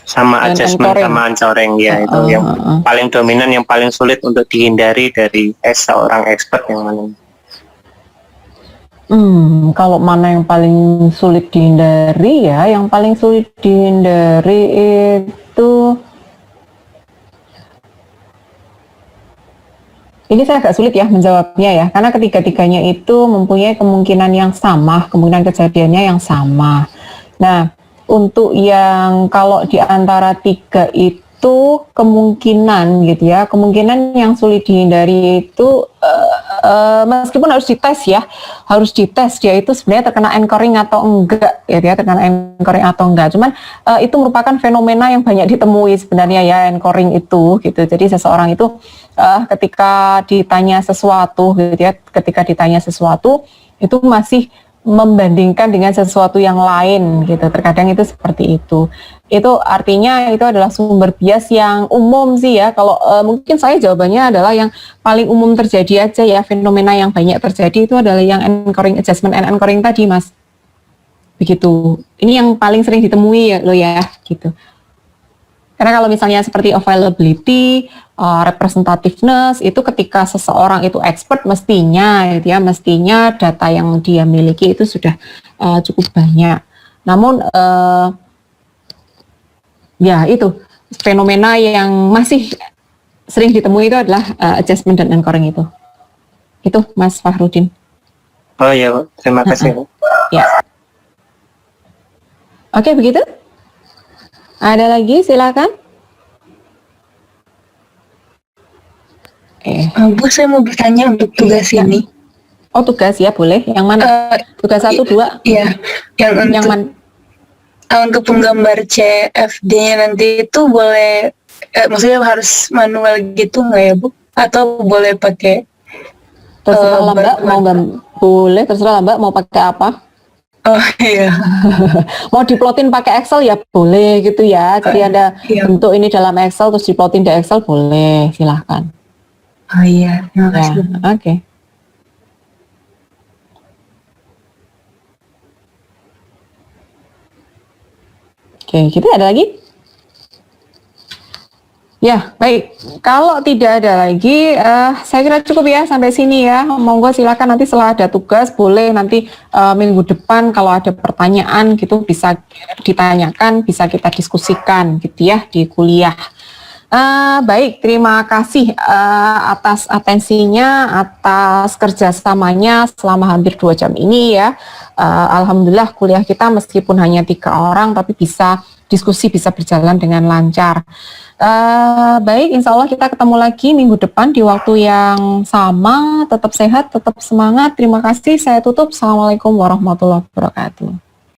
sama Dan adjustment anchoring. sama anchoring ya, itu yang paling dominan, yang paling sulit untuk dihindari dari seorang expert yang mana? Kalau mana yang paling sulit dihindari ya, yang paling sulit dihindari itu Ini saya agak sulit ya menjawabnya ya, karena ketiga-tiganya itu mempunyai kemungkinan yang sama, kemungkinan kejadiannya yang sama. Nah, untuk yang kalau di antara tiga itu kemungkinan gitu ya, kemungkinan yang sulit dihindari itu meskipun harus dites dia itu sebenarnya terkena anchoring atau enggak ya, terkena anchoring atau enggak. Cuman itu merupakan fenomena yang banyak ditemui sebenarnya ya, anchoring itu gitu. Jadi seseorang itu ketika ditanya sesuatu gitu ya, itu masih membandingkan dengan sesuatu yang lain gitu. Terkadang itu seperti itu. Itu artinya itu adalah sumber bias yang umum sih ya. Kalau mungkin saya jawabannya adalah yang paling umum terjadi aja ya, fenomena yang banyak terjadi itu adalah yang anchoring, adjustment and anchoring tadi, Mas. Begitu. Ini yang paling sering ditemui ya lo ya gitu. Karena kalau misalnya seperti availability, representativeness, itu ketika seseorang itu expert mestinya data yang dia miliki itu sudah cukup banyak. Namun ya itu fenomena yang masih sering ditemui itu adalah adjustment dan anchoring itu. Itu Mas Fahrudin. Oh iya, Bu. Terima kasih, Bu. Ya. Oke, begitu? Ada lagi, silakan. Bu, saya mau bertanya untuk tugas ini. Oh, tugas ya, boleh. Yang mana? Tugas 1, 2? Iya, Yang mana? Untuk penggambar CFD-nya nanti itu boleh, maksudnya harus manual gitu nggak ya, Bu? Atau boleh pakai? Terserah Mbak, boleh, terserah Mbak mau pakai apa? Oh iya. Mau diplotin pakai Excel ya boleh gitu ya. Jadi ada bentuk ini dalam Excel terus diplotin di Excel boleh, silahkan. Oh iya, terima Ya, kasih. oke. Oke, kita ada lagi? Ya, baik. Kalau tidak ada lagi, saya kira cukup ya sampai sini ya. Monggo silakan nanti setelah ada tugas, boleh nanti minggu depan kalau ada pertanyaan gitu bisa ditanyakan, bisa kita diskusikan gitu ya di kuliah. Baik, terima kasih atas atensinya, atas kerjasamanya selama hampir 2 jam ini ya. Alhamdulillah kuliah kita meskipun hanya 3 orang, tapi bisa diskusi, bisa berjalan dengan lancar. Baik, insya Allah kita ketemu lagi minggu depan di waktu yang sama. Tetap sehat, tetap semangat. Terima kasih, saya tutup. Assalamualaikum warahmatullahi wabarakatuh.